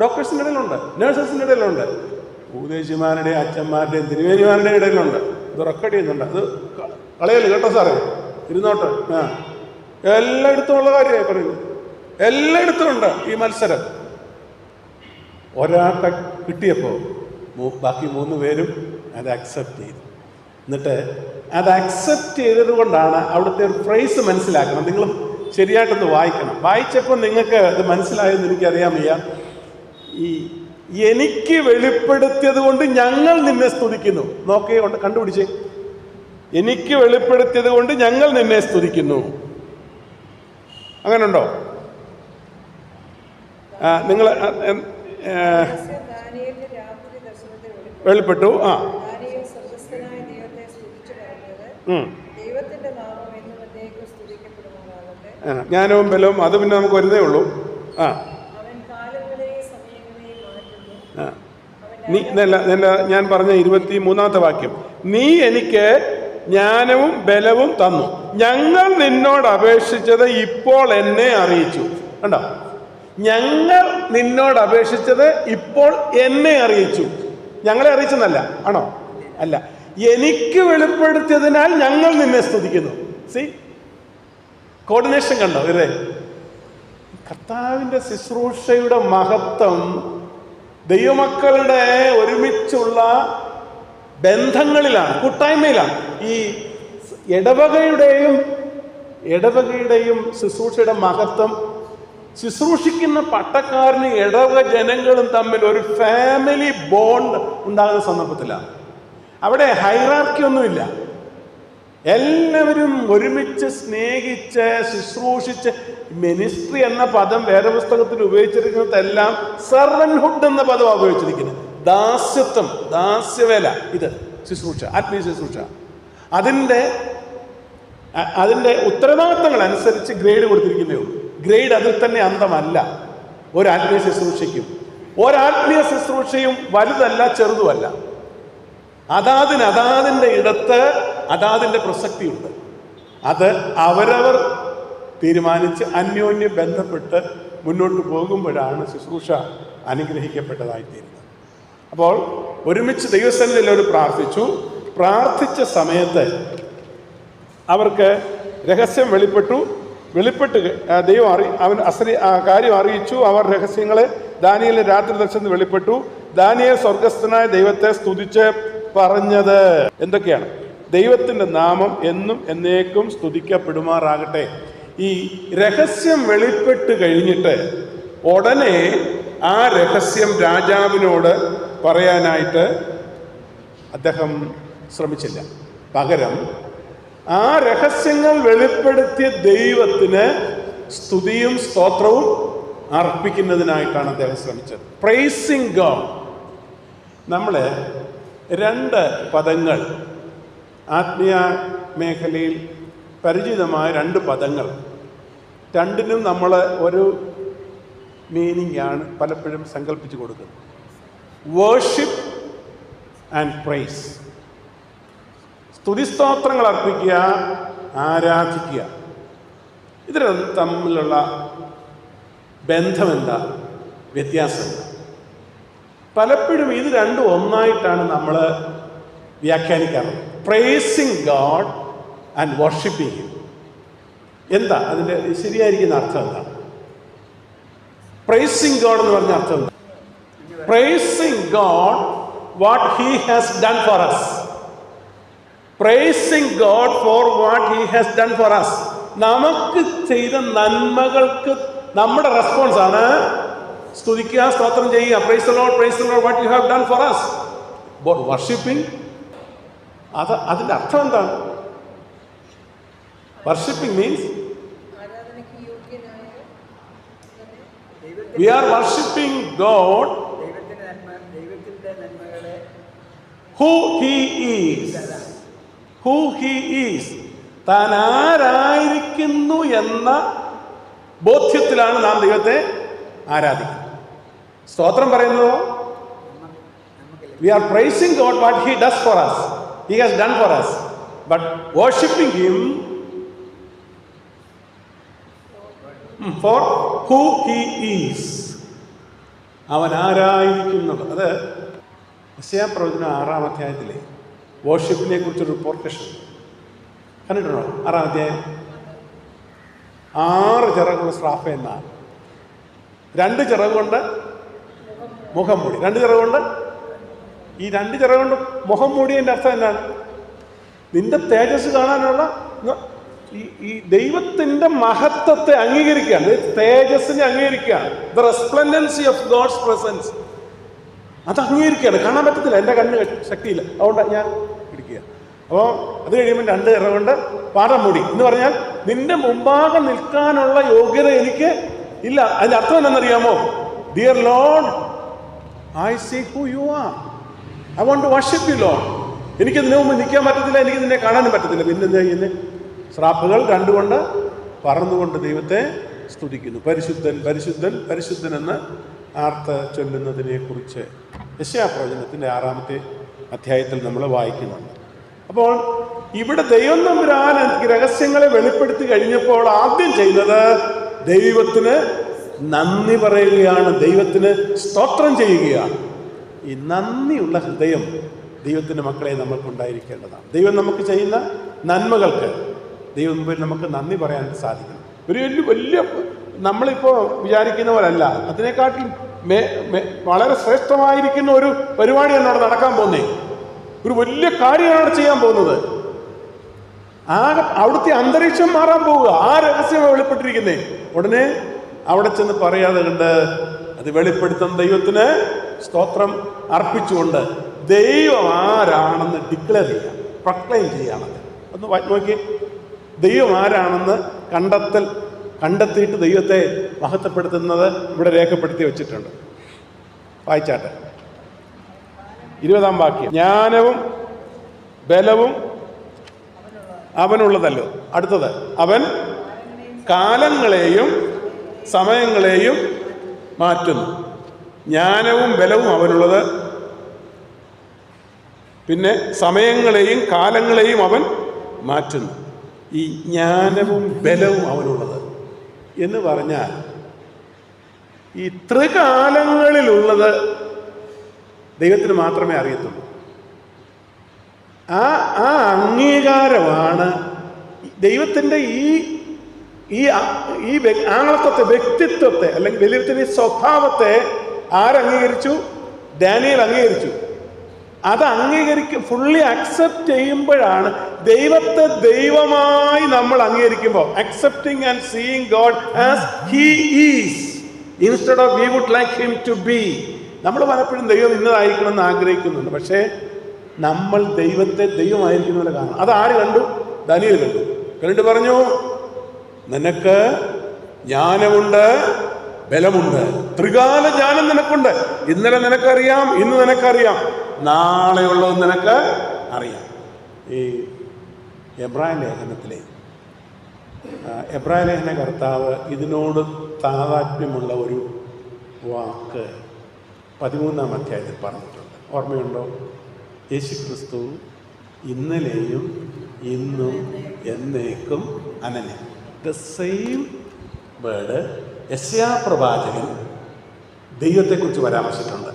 ഡോക്ടേഴ്സിൻ്റെ ഇടയിലുണ്ട്, നേഴ്സസിൻ്റെ ഇടയിലുണ്ട്, ഉപദേശിമാരുടെയും അച്ഛന്മാരുടെയും തിരുവേനിമാരുടെയും ഇടയിലുണ്ട്. ഇത് റെക്കോർഡ് ചെയ്യുന്നുണ്ട്. അത് കളയല് കേട്ടോ സാറേ, ഇരുന്നോട്ടെ. എല്ലായിടത്തും ഉള്ള കാര്യമായി പറയുന്നു. എല്ലായിടത്തും ഉണ്ട് ഈ മത്സരം. ഒരാൾക്ക് കിട്ടിയപ്പോൾ ബാക്കി 3 പേരും അത് അക്സെപ്റ്റ് ചെയ്തു. എന്നിട്ട് അത് അക്സെപ്റ്റ് ചെയ്തത് കൊണ്ടാണ് അവിടുത്തെ ഒരു ഫ്രേസ് മനസ്സിലാക്കണം. നിങ്ങൾ ശരിയായിട്ടൊന്ന് വായിക്കണം. വായിച്ചപ്പോൾ നിങ്ങൾക്ക് അത് മനസ്സിലായെന്ന് എനിക്കറിയാൻ വയ്യ. ഈ എനിക്ക് വെളിപ്പെടുത്തിയത് കൊണ്ട് ഞങ്ങൾ നിന്നെ സ്തുതിക്കുന്നു. നോക്കേ, കണ്ടുപിടിച്ചേ. എനിക്ക് വെളിപ്പെടുത്തിയത് കൊണ്ട് ഞങ്ങൾ നിന്നെ സ്തുതിക്കുന്നു. അങ്ങനെ ഉണ്ടോ? നിങ്ങൾ വെളിപ്പെട്ടു. ജ്ഞാനവും ബലവും അത് പിന്നെ നമുക്ക് വരുന്നേ ഉള്ളൂ. ഞാൻ പറഞ്ഞ 23-ാമത്തെ വാക്യം, നീ എനിക്ക് ജ്ഞാനവും ബലവും തന്നു, ഞങ്ങൾ നിന്നോട് അപേക്ഷിച്ചത് ഇപ്പോൾ എന്നെ അറിയിച്ചു. കണ്ടോ? ഞങ്ങൾ നിന്നോട് അപേക്ഷിച്ചത് ഇപ്പോൾ എന്നെ അറിയിച്ചു. ഞങ്ങളെ അറിയിച്ചെന്നല്ല, ആണോ? അല്ല, എനിക്ക് വെളിപ്പെടുത്തിയതിനാൽ ഞങ്ങൾ നിന്നെ സ്തുതിക്കുന്നു. സി കോർഡിനേഷൻ കണ്ടോ ഇവരെ? കർത്താവിൻ്റെ ശുശ്രൂഷയുടെ മഹത്വം ദൈവമക്കളുടെ ഒരുമിച്ചുള്ള ബന്ധങ്ങളിലാണ്, കൂട്ടായ്മയിലാണ്. ഈ ഇടവകയുടെയും ശുശ്രൂഷയുടെ മഹത്വം ശുശ്രൂഷിക്കുന്ന പട്ടക്കാരനും ഇടവക ജനങ്ങളും തമ്മിൽ ഒരു ഫാമിലി ബോണ്ട് ഉണ്ടാകുന്ന സന്ദർഭത്തിലാണ്. അവിടെ ഹൈറാർക്കി ഒന്നുമില്ല. എല്ലാവരും ഒരുമിച്ച് സ്നേഹിച്ച് ശുശ്രൂഷിച്ച്. മിനിസ്ട്രി എന്ന പദം വേദപുസ്തകത്തിൽ ഉപയോഗിച്ചിരിക്കുന്നതെല്ലാം സെർവൻഹുഡ് എന്ന പദമാണ് ഉപയോഗിച്ചിരിക്കുന്നത്. ദാസ്യത്വം, ദാസ്യവേല. ഇത് ശുശ്രൂഷ, ആത്മീയ ശുശ്രൂഷ. അതിൻ്റെ ഉത്തരവാദിത്തങ്ങൾ അനുസരിച്ച് ഗ്രേഡ് കൊടുത്തിരിക്കുന്നേ ഉള്ളൂ. ഗ്രേഡ് അതിൽ തന്നെ അന്തമല്ല. ഒരാത്മീയ ശുശ്രൂഷയ്ക്കും ഒരാത്മീയ ശുശ്രൂഷയും വലുതല്ല ചെറുതുമല്ല. അതാതിൻ്റെ ഇടത്ത് അതാതിൻ്റെ പ്രസക്തിയുണ്ട്. അത് അവരവർ തീരുമാനിച്ച് അന്യോന്യം ബന്ധപ്പെട്ട് മുന്നോട്ട് പോകുമ്പോഴാണ് ശുശ്രൂഷ അനുഗ്രഹിക്കപ്പെട്ടതായിത്തീരുന്നത്. അപ്പോൾ ഒരുമിച്ച് ദൈവസന്നിധിയിൽ അവർ പ്രാർത്ഥിച്ച സമയത്ത് അവർക്ക് രഹസ്യം വെളിപ്പെട്ട് ദൈവം കാര്യം അറിയിച്ചു. അവർ രഹസ്യങ്ങളെ ദാനിയേലിന് രാത്രി ദർശനത്തിൽ വെളിപ്പെട്ടു. ദാനിയേൽ സ്വർഗസ്ഥനായ ദൈവത്തെ സ്തുതിച്ച് പറഞ്ഞത് എന്തൊക്കെയാണ്? ദൈവത്തിൻ്റെ നാമം എന്നും എന്നേക്കും സ്തുതിക്കപ്പെടുമാറാകട്ടെ. ഈ രഹസ്യം വെളിപ്പെട്ട് കഴിഞ്ഞിട്ട് ഉടനെ ആ രഹസ്യം രാജാവിനോട് പറയാനായിട്ട് അദ്ദേഹം ശ്രമിച്ചില്ല. പകരം ആ രഹസ്യങ്ങൾ വെളിപ്പെടുത്തിയ ദൈവത്തിന് സ്തുതിയും സ്തോത്രവും അർപ്പിക്കുന്നതിനായിട്ടാണ് അദ്ദേഹം ശ്രമിച്ചത്. Pricing God. നമ്മൾ 2 പദങ്ങൾ, ആത്മീയ മേഖലയിൽ പരിചിതമായ 2 പദങ്ങൾ, രണ്ടിനും നമ്മൾ ഒരു മീനിങ് ആണ് പലപ്പോഴും സങ്കല്പിച്ച് കൊടുക്കുന്നത്. Worship and price. സ്തുതിസ്തോത്രങ്ങൾ അർപ്പിക്കുക, ആരാധിക്കുക. ഇത് തമ്മിലുള്ള ബന്ധമെന്താ, വ്യത്യാസം? പലപ്പോഴും ഇത് രണ്ടും ഒന്നായിട്ടാണ് നമ്മൾ വ്യാഖ്യാനിക്കാറുള്ളത്. Praising God and worshipping him. എന്താ അതിൻ്റെ ശരിയായിരിക്കുന്ന അർത്ഥം? എന്താണ് പ്രൈസിങ് ഗോഡ് എന്ന് പറഞ്ഞ അർത്ഥം? Praising God what he has done for us. Praising God for what he has done for us. നമുക്ക് ചെയ്ത നന്മകൾക്ക് നമ്മുടെ റെസ്പോൺസ് ആണ് സ്തുതിക്കുക, സ്തോത്രം ചെയ്യുക. Praise the Lord, praise the Lord what you have done for us. Worshipping, അതിൻ്റെ അർത്ഥം എന്താണ്? Worshipping means we are worshiping God who he is. താൻ ആരായിരിക്കുന്നു എന്ന ബോധ്യത്തിലാണ് നാം ദൈവത്തെ ആരാധിക്കുന്നത്. സ്തോത്രം പറയുന്നതോ we are praising God what he does for us, he has done for us, but worshiping him for who he is. അവൻ ആരായിരിക്കുന്നത്. അത് യെശയ്യാ പ്രവചനം 6-ാം അധ്യായത്തിലെ വർഷിപ്പിനെ കുറിച്ചൊരു പോർഷൻ കണ്ടിട്ടുണ്ടോ? 6-ാം അധ്യായം. 6 ചിറകുള്ള സ്രാഫ് എന്നാണ്. 2 ചിറകുകൊണ്ട് മുഖം മൂടി. 2 ചിറകുകൊണ്ട്, ഈ 2 ചിറകുകൊണ്ട് മുഖം മൂടിയതിൻ്റെ അർത്ഥം എന്താണ്? നിന്റെ തേജസ് കാണാനുള്ള ഈ ദൈവത്തിൻ്റെ മഹത്വത്തെ അംഗീകരിക്കുകയാണ്, തേജസ്സിനെ അംഗീകരിക്കുകയാണ്. ദ റെസ്പ്ലൻഡൻസി ഓഫ് ഗോഡ്സ് പ്രസൻസ്, അത് അംഗീകരിക്കുകയാണ്. കാണാൻ പറ്റത്തില്ല, എൻ്റെ കണ്ണ് ശക്തിയില്ല, അതുകൊണ്ട് ഞാൻ പിടിക്കുക. അപ്പോൾ അത് കഴിയുമ്പോൾ 2 ചിറകുകൊണ്ട് പാദം മൂടി എന്ന് പറഞ്ഞാൽ നിന്റെ മുമ്പാകെ നിൽക്കാനുള്ള യോഗ്യത എനിക്ക് ഇല്ല. അതിൻ്റെ അർത്ഥം എന്താണെന്നറിയാമോ? Dear Lord, I see who you are, I want to worship you Lord. എനിക്ക് നിന്നെ മുമ്പ് നിൽക്കാൻ പറ്റത്തില്ല, എനിക്ക് നിന്നെ കാണാനും പറ്റത്തില്ല. പിന്നെ എന്താ ചെയ്യുന്നത്? സ്രാപ്പുകൾ കണ്ടുകൊണ്ട് പറന്നുകൊണ്ട് ദൈവത്തെ സ്തുതിക്കുന്നു. പരിശുദ്ധൻ പരിശുദ്ധൻ പരിശുദ്ധൻ എന്ന് ആർത്ത് ചൊല്ലുന്നതിനെ കുറിച്ച് യെശയ്യാ പ്രവചനത്തിൻ്റെ 6-ാമത്തെ അധ്യായത്തിൽ നമ്മൾ വായിക്കുന്നുണ്ട്. അപ്പോൾ ഇവിടെ ദൈവം തമ്പുരാൻ രഹസ്യങ്ങളെ വെളിപ്പെടുത്തി കഴിഞ്ഞപ്പോൾ ആദ്യം ചെയ്യുന്നത് ദൈവത്തിന് നന്ദി പറയുകയാണ്, ദൈവത്തിന് സ്തോത്രം ചെയ്യുകയാണ്. ഈ നന്ദിയുള്ള ഹൃദയം ദൈവത്തിൻ്റെ മക്കളെ നമ്മൾക്കുണ്ടായിരിക്കേണ്ടതാണ്. ദൈവം നമുക്ക് ചെയ്യുന്ന നന്മകൾക്ക് ദൈവം മുമ്പിൽ നമുക്ക് നന്ദി പറയാൻ സാധിക്കണം. ഒരു വലിയ നമ്മളിപ്പോൾ വിചാരിക്കുന്ന പോലല്ല, അതിനെക്കാട്ടിൽ വളരെ ശ്രേഷ്ഠമായിരിക്കുന്ന ഒരു പരിപാടിയാണ് അവിടെ നടക്കാൻ പോകുന്നത്. ഒരു വലിയ കാര്യമാണ് അവിടെ ചെയ്യാൻ പോകുന്നത്. അവിടുത്തെ അന്തരീക്ഷം മാറാൻ പോവുക. ആ രഹസ്യമാണ് വെളിപ്പെട്ടിരിക്കുന്നത്. ഉടനെ അവിടെ ചെന്ന് പറയാതെ കണ്ട് അത് വെളിപ്പെടുത്തുന്ന ദൈവത്തിന് സ്തോത്രം അർപ്പിച്ചുകൊണ്ട് ദൈവം ആരാണെന്ന് ഡിക്ലെയർ ചെയ്യാം, പ്രൊക്ലെയിം ചെയ്യാണത്. ഒന്ന് നോക്കി, ദൈവം ആരാണെന്ന് കണ്ടെത്തിയിട്ട് ദൈവത്തെ മഹത്വപ്പെടുത്തുന്നത് ഇവിടെ രേഖപ്പെടുത്തി വെച്ചിട്ടുണ്ട്. വായിച്ചാട്ടെ 20-ാം വാക്യം. ജ്ഞാനവും ബലവും അവനുള്ളതല്ലോ. അടുത്തത്, അവൻ കാലങ്ങളെയും സമയങ്ങളെയും മാറ്റുന്നു. ജ്ഞാനവും ബലവും അവനുള്ളത്, പിന്നെ സമയങ്ങളെയും കാലങ്ങളെയും അവൻ മാറ്റുന്നു. ഈ ജ്ഞാനവും ബലവും അവനുള്ളത് എന്ന് പറഞ്ഞാൽ ഈ ത്രികാലങ്ങളിലുള്ളത് ദൈവത്തിന് മാത്രമേ അറിയത്തുള്ളൂ. ആ അംഗീകാരമാണ് ദൈവത്തിൻ്റെ ഈ ആങ്ങളത്വത്തെ, വ്യക്തിത്വത്തെ, അല്ലെങ്കിൽ ദൈവത്തിൻ്റെ സ്വഭാവത്തെ ആരംഗീകരിച്ചു? ഡാനിയേൽ അംഗീകരിച്ചു. അത് ഫുള്ളി അക്സെപ്റ്റ് ചെയ്യുമ്പോഴാണ് ദൈവത്തെ ദൈവമായി നമ്മൾ അംഗീകരിക്കുമ്പോൾ, accepting and seeing God as he is instead of we would like him to be. നമ്മൾ പലപ്പോഴും ദൈവം ഇന്നതായിരിക്കണം എന്ന് ആഗ്രഹിക്കുന്നുണ്ട്. പക്ഷേ നമ്മൾ ദൈവത്തെ ദൈവമായിരിക്കുന്നവരെ കാണണം. അത് ആര് കണ്ടു? ദാനിയേൽ കണ്ടു. കണ്ടിട്ട് പറഞ്ഞു, നിനക്ക് ജ്ഞാനമുണ്ട്, ബലമുണ്ട്, ത്രികാല ജ്ഞാനം നിനക്കുണ്ട്. ഇന്നലെ നിനക്കറിയാം, ഇന്ന് നിനക്കറിയാം, നാളെയുള്ളത് നിനക്ക് അറിയാം. ഈ എബ്രായ ലേഖന കർത്താവ് ഇതിനോട് താതാത്മ്യമുള്ള ഒരു വാക്ക് 13-ാം അധ്യായത്തിൽ പറഞ്ഞിട്ടുണ്ട്. ഓർമ്മയുണ്ടോ? യേശുക്രിസ്തു ഇന്നലെയും ഇന്നും എന്നേക്കും അനന്യം. ദ സെയിം വേർഡ് യെശയ്യാ പ്രവാചകൻ ദൈവത്തെക്കുറിച്ച് പരാമർശിച്ചിട്ടുണ്ട്.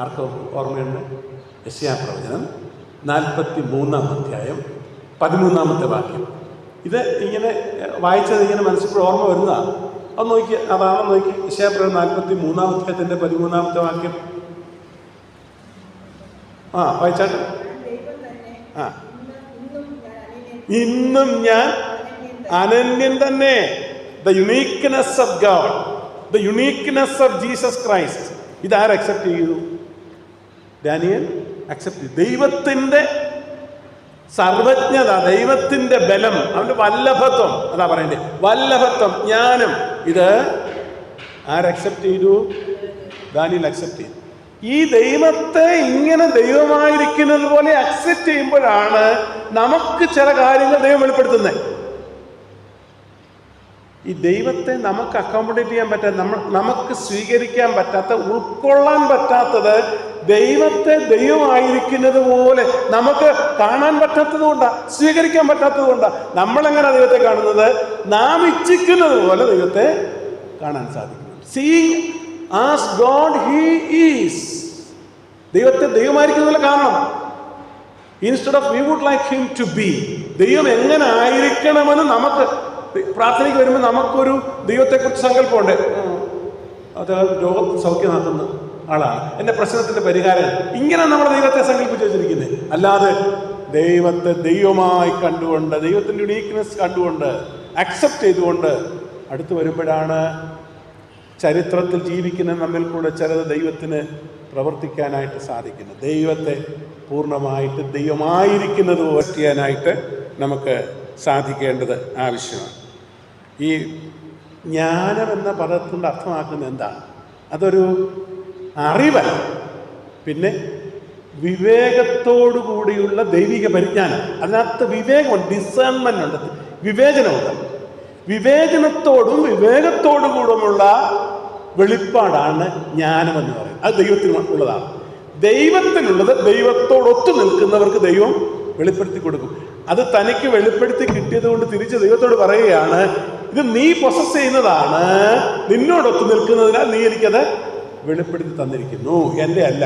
ആർക്കും ഓർമ്മയുണ്ട്? യെശയ്യാ പ്രവചനം 43-ാം അധ്യായം 13-ാമത്തെ വാക്യം. ഇത് ഇങ്ങനെ വായിച്ചത് ഇങ്ങനെ മനസ്സിൽ ഓർമ്മ വരുന്നതാണ്. അത് നോക്കി, അതാണെന്ന് നോക്കി. യെശയ്യാ പ്രവചനം 43-ാം അധ്യായത്തിൻ്റെ 13-ാമത്തെ വാക്യം. വായിച്ചാട്ടെ. ഇന്നും ഞാൻ അനന്യൻ തന്നെ. The uniqueness of God, the uniqueness of Jesus Christ. ഇതാര് അക്സെപ്റ്റ് ചെയ്തു? ഡാനിയേൽ അക്സെപ്റ്റ് ചെയ്തു. ദൈവത്തിൻ്റെ സർവജ്ഞത, ദൈവത്തിൻ്റെ ബലം, അവൻ്റെ വല്ലഭത്വം, അതാ പറയണ്ടേ, വല്ലഭത്വം, ജ്ഞാനം, ഇത് ആരക്സെപ്റ്റ് ചെയ്തു? ദാനിയേൽ അക്സെപ്റ്റ് ചെയ്തു. ഈ ദൈവത്തെ ഇങ്ങനെ ദൈവമായിരിക്കുന്നത് പോലെ അക്സെപ്റ്റ് ചെയ്യുമ്പോഴാണ് നമുക്ക് ചില കാര്യങ്ങൾ ദൈവം വെളിപ്പെടുത്തുന്നത്. ഈ ദൈവത്തെ നമുക്ക് അക്കോമഡേറ്റ് ചെയ്യാൻ പറ്റാത്ത, നമുക്ക് സ്വീകരിക്കാൻ പറ്റാത്ത, ഉൾക്കൊള്ളാൻ പറ്റാത്തത് ദൈവത്തെ ദൈവമായിരിക്കുന്നത് പോലെ നമുക്ക് കാണാൻ പറ്റാത്തത് കൊണ്ടാണ്, സ്വീകരിക്കാൻ പറ്റാത്തത് കൊണ്ടാണ്. നമ്മളെങ്ങനെ ദൈവത്തെ കാണുന്നത്? നാം ഇച്ഛിക്കുന്നത് പോലെ ദൈവത്തെ കാണാൻ സാധിക്കുന്നു. Seeing as God he is. ദൈവത്തെ ദൈവമായിരിക്കുന്ന പോലെ കാണണം. Instead of we would like him to be. ദൈവം എങ്ങനെ ആയിരിക്കണമെന്ന് നമുക്ക് പ്രാർത്ഥനയ്ക്ക് വരുമ്പോൾ നമുക്കൊരു ദൈവത്തെക്കുറിച്ച് സങ്കല്പമുണ്ട്. അത് രോഗത്തിന് സൗഖ്യമാക്കുന്ന ആളാണ്, എൻ്റെ പ്രശ്നത്തിൻ്റെ പരിഹാരം. ഇങ്ങനെ നമ്മൾ ദൈവത്തെ സങ്കല്പിച്ച് വെച്ചിരിക്കുന്നത്. അല്ലാതെ ദൈവത്തെ ദൈവമായി കണ്ടുകൊണ്ട്, ദൈവത്തിൻ്റെ യുണീക്ക്നെസ് കണ്ടുകൊണ്ട്, അക്സെപ്റ്റ് ചെയ്തുകൊണ്ട് അടുത്ത് വരുമ്പോഴാണ് ചരിത്രത്തിൽ ജീവിക്കുന്ന നമ്മിൽ കൂടെ ചിലത് ദൈവത്തിന് പ്രവർത്തിക്കാനായിട്ട് സാധിക്കുന്നത്. ദൈവത്തെ പൂർണ്ണമായിട്ട് ദൈവമായിരിക്കുന്നത് ചെയ്യാനായിട്ട് നമുക്ക് സാധിക്കേണ്ടത് ആവശ്യമാണ്. ഈ ജ്ഞാനം എന്ന പദത്തിൻ്റെ അർത്ഥമാക്കുന്നത് എന്താണ്? അതൊരു അറിവല്ല, പിന്നെ വിവേകത്തോടു കൂടിയുള്ള ദൈവിക പരിജ്ഞാനം. അതിനകത്ത് വിവേകമുണ്ട്, ഡിസേൺമെൻ്റ് ഉണ്ട്, വിവേചനമുണ്ട്. വിവേചനത്തോടും വിവേകത്തോടു കൂടുമുള്ള വെളിപ്പാടാണ് ജ്ഞാനമെന്ന് പറയുന്നത്. അത് ദൈവത്തിന് ഉള്ളതാണ്. ദൈവത്തിനുള്ളത് ദൈവത്തോടൊത്തു നിൽക്കുന്നവർക്ക് ദൈവം വെളിപ്പെടുത്തി കൊടുക്കും. അത് തനിക്ക് വെളിപ്പെടുത്തി കിട്ടിയത് കൊണ്ട് തിരിച്ച് ദൈവത്തോട് പറയുകയാണ്, ഇത് നീ പൊസസ് ചെയ്യുന്നതാണ്, നിന്നോടൊത്ത് നിൽക്കുന്നതിനാൽ നീ എനിക്കത് വെളിപ്പെടുത്തി തന്നിരിക്കുന്നു, എൻ്റെ അല്ല.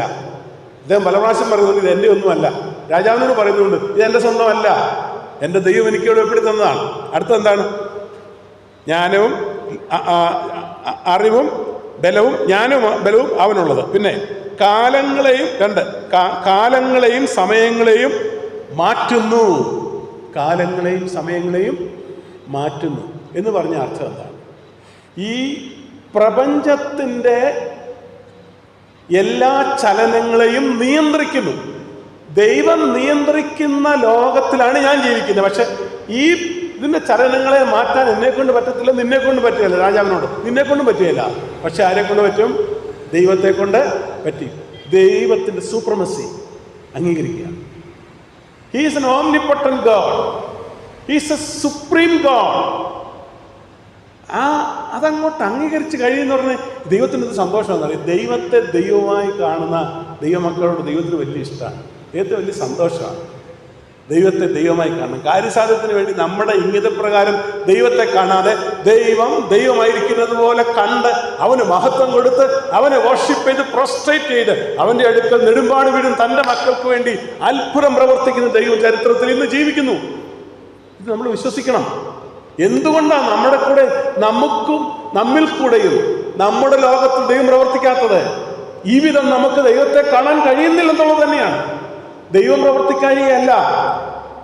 അദ്ദേഹം പല പ്രാവശ്യം പറയുന്നുണ്ട് ഇത് എൻ്റെ ഒന്നുമല്ല. രാജാവിനോട് പറയുന്നുണ്ട് ഇത് എൻ്റെ സ്വന്തമല്ല, എൻ്റെ ദൈവം എനിക്ക് വെളിപ്പെടുത്തി തന്നതാണ്. അടുത്തെന്താണ്? ജ്ഞാനവും അറിവും ബലവും ബലവും അവനുള്ളത്. പിന്നെ കാലങ്ങളെയും സമയങ്ങളെയും മാറ്റുന്നു. കാലങ്ങളെയും സമയങ്ങളെയും മാറ്റുന്നു എന്ന് പറഞ്ഞ അർത്ഥം എന്താണ്? ഈ പ്രപഞ്ചത്തിൻ്റെ എല്ലാ ചലനങ്ങളെയും നിയന്ത്രിക്കുന്നു. ദൈവം നിയന്ത്രിക്കുന്ന ലോകത്തിലാണ് ഞാൻ ജീവിക്കുന്നത്. പക്ഷെ ഇതിൻ്റെ ചലനങ്ങളെ മാറ്റാൻ എന്നെക്കൊണ്ട് പറ്റത്തില്ല, നിന്നെക്കൊണ്ട് പറ്റുകയില്ല. രാജാവിനോട് നിന്നെക്കൊണ്ടും പറ്റുകയില്ല. പക്ഷെ ആരെ കൊണ്ട് പറ്റും? ദൈവത്തെ കൊണ്ട് പറ്റും. ദൈവത്തിൻ്റെ സൂപ്രമസി അംഗീകരിക്കുക. He is an omnipotent God, he is a supreme God. അതങ്ങോട്ട് അംഗീകരിച്ച് കഴിയുമെന്ന് പറഞ്ഞാൽ ദൈവത്തിന് ഇത് സന്തോഷമെന്ന് പറയും. ദൈവത്തെ ദൈവമായി കാണുന്ന ദൈവമക്കളോട് ദൈവത്തിന് വലിയ ഇഷ്ടമാണ്, ദൈവത്തിന് വലിയ സന്തോഷമാണ്. ദൈവത്തെ ദൈവമായി കാണണം. കാര്യസാധ്യത്തിന് വേണ്ടി നമ്മുടെ ഇംഗിതപ്രകാരം ദൈവത്തെ കാണാതെ ദൈവമായിരിക്കുന്നത് പോലെ കണ്ട് അവന് മഹത്വം കൊടുത്ത് അവനെ വർഷിപ്പ് ചെയ്ത് പ്രോസ്ട്രേറ്റ് ചെയ്ത് അവൻ്റെ അടുക്കൽ നെടുമ്പാട് വീടും തൻ്റെ മക്കൾക്ക് വേണ്ടി അത്ഭുതം പ്രവർത്തിക്കുന്ന ദൈവം ചരിത്രത്തിൽ ഇന്ന് ജീവിക്കുന്നു. ഇത് നമ്മൾ വിശ്വസിക്കണം. എന്തുകൊണ്ടാണ് നമ്മിൽ കൂടെയും നമ്മുടെ ലോകത്തിൽ ദൈവം പ്രവർത്തിക്കാത്തത്? ഈ വിധം നമുക്ക് ദൈവത്തെ കാണാൻ കഴിയുന്നില്ലെന്നുള്ളത് തന്നെയാണ്. ദൈവം പ്രവർത്തിക്കാനില്ല,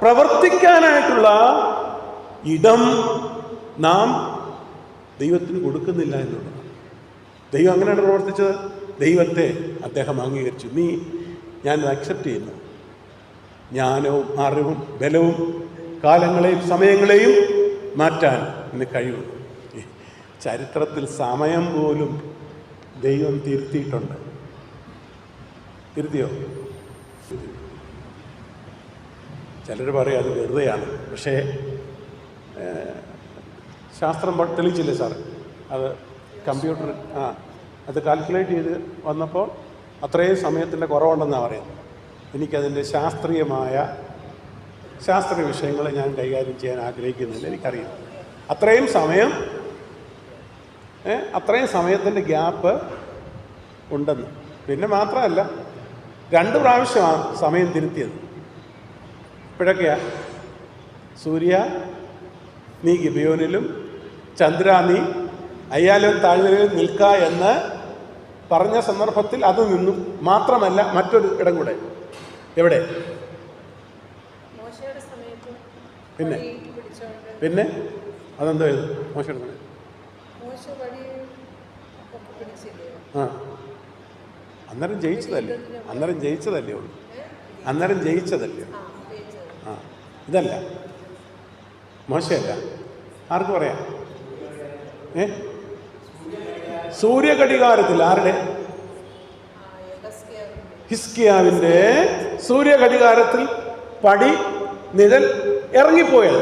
പ്രവർത്തിക്കാനായിട്ടുള്ള ഇടം നാം ദൈവത്തിന് കൊടുക്കുന്നില്ല എന്നുള്ളതാണ്. ദൈവം അങ്ങനെയാണ് പ്രവർത്തിച്ചത്. ദൈവത്തെ അദ്ദേഹം അംഗീകരിച്ചു. ഞാൻ അക്സെപ്റ്റ് ചെയ്യുന്നു. ജ്ഞാനവും അറിവും ബലവും കാലങ്ങളെയും സമയങ്ങളെയും മാറ്റാൻ ഇന്ന് കഴിവുണ്ട്. ചരിത്രത്തിൽ സമയം പോലും ദൈവം തിരുത്തിയിട്ടുണ്ട്. തിരുത്തിയോ? ചിലർ പറയും അത് വെറുതെയാണ്. പക്ഷേ ശാസ്ത്രം തെളിയിച്ചില്ലേ സാറ്? അത് കമ്പ്യൂട്ടർ അത് കാൽക്കുലേറ്റ് ചെയ്ത് വന്നപ്പോൾ അത്രയും സമയത്തിൻ്റെ കുറവുണ്ടെന്നാണ് പറയുന്നത്. എനിക്കതിൻ്റെ ശാസ്ത്രീയ വിഷയങ്ങൾ ഞാൻ കൈകാര്യം ചെയ്യാൻ ആഗ്രഹിക്കുന്നില്ല. എനിക്കറിയാം അത്രയും സമയത്തിൻ്റെ ഗ്യാപ്പ് ഉണ്ടെന്ന്. പിന്നെ മാത്രമല്ല 2 പ്രാവശ്യമാണ് സമയം തിരുത്തിയത്. ഇപ്പോഴൊക്കെയാ സൂര്യ നീ ഗിബിയോനിലും ചന്ദ്ര നീ അയ്യാലും താഴ്വരയിലും നിൽക്ക എന്ന് പറഞ്ഞ സന്ദർഭത്തിൽ അത് നിന്നും. മാത്രമല്ല മറ്റൊരു ഇടം കൂടെ. എവിടെ? പിന്നെ അതെന്തോ ചെയ്തു? മോശയുടെ സമയം അന്നേരം ജയിച്ചതല്ലേ ഉള്ളൂ. ഇതല്ല, മോശമല്ല. ആർക്ക് പറയാം? സൂര്യഘടികാരത്തിൽ ആരുടെ? ഹിസ്കിയാവിൻ്റെ സൂര്യഘടികാരത്തിൽ പടി നിഴൽ ഇറങ്ങിപ്പോയത്.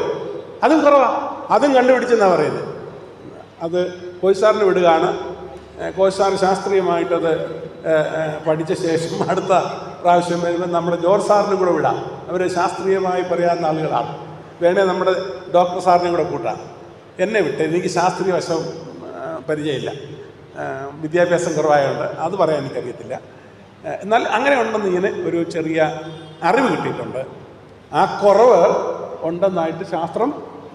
അതും കുറവാ. അതും കണ്ടുപിടിച്ചെന്നാ പറയുന്നത്. അത് കോയ്സാറിന് വിടുകയാണ്. കോയ്സാർ ശാസ്ത്രീയമായിട്ടത് പഠിച്ച ശേഷം അടുത്ത പ്രാവശ്യം വരുമ്പോൾ നമ്മുടെ ജോർജ് സാറിനും കൂടെ വിടാം. അവർ ശാസ്ത്രീയമായി പറയാവുന്ന ആളുകളാണ്. വേണേ നമ്മുടെ ഡോക്ടർ സാറിനെ കൂടെ കൂട്ടാം. എന്നെ വിട്ട് എനിക്ക് ശാസ്ത്രീയ വശം പരിചയമില്ല, വിദ്യാഭ്യാസം കുറവായതുകൊണ്ട് അത് പറയാൻ എനിക്കറിയത്തില്ല. എന്നാൽ അങ്ങനെ ഉണ്ടെന്ന് ഇങ്ങനെ ഒരു ചെറിയ അറിവ് കിട്ടിയിട്ടുണ്ട്. ആ കുറവ് ഉണ്ടെന്നായിട്ട് ശാസ്ത്രം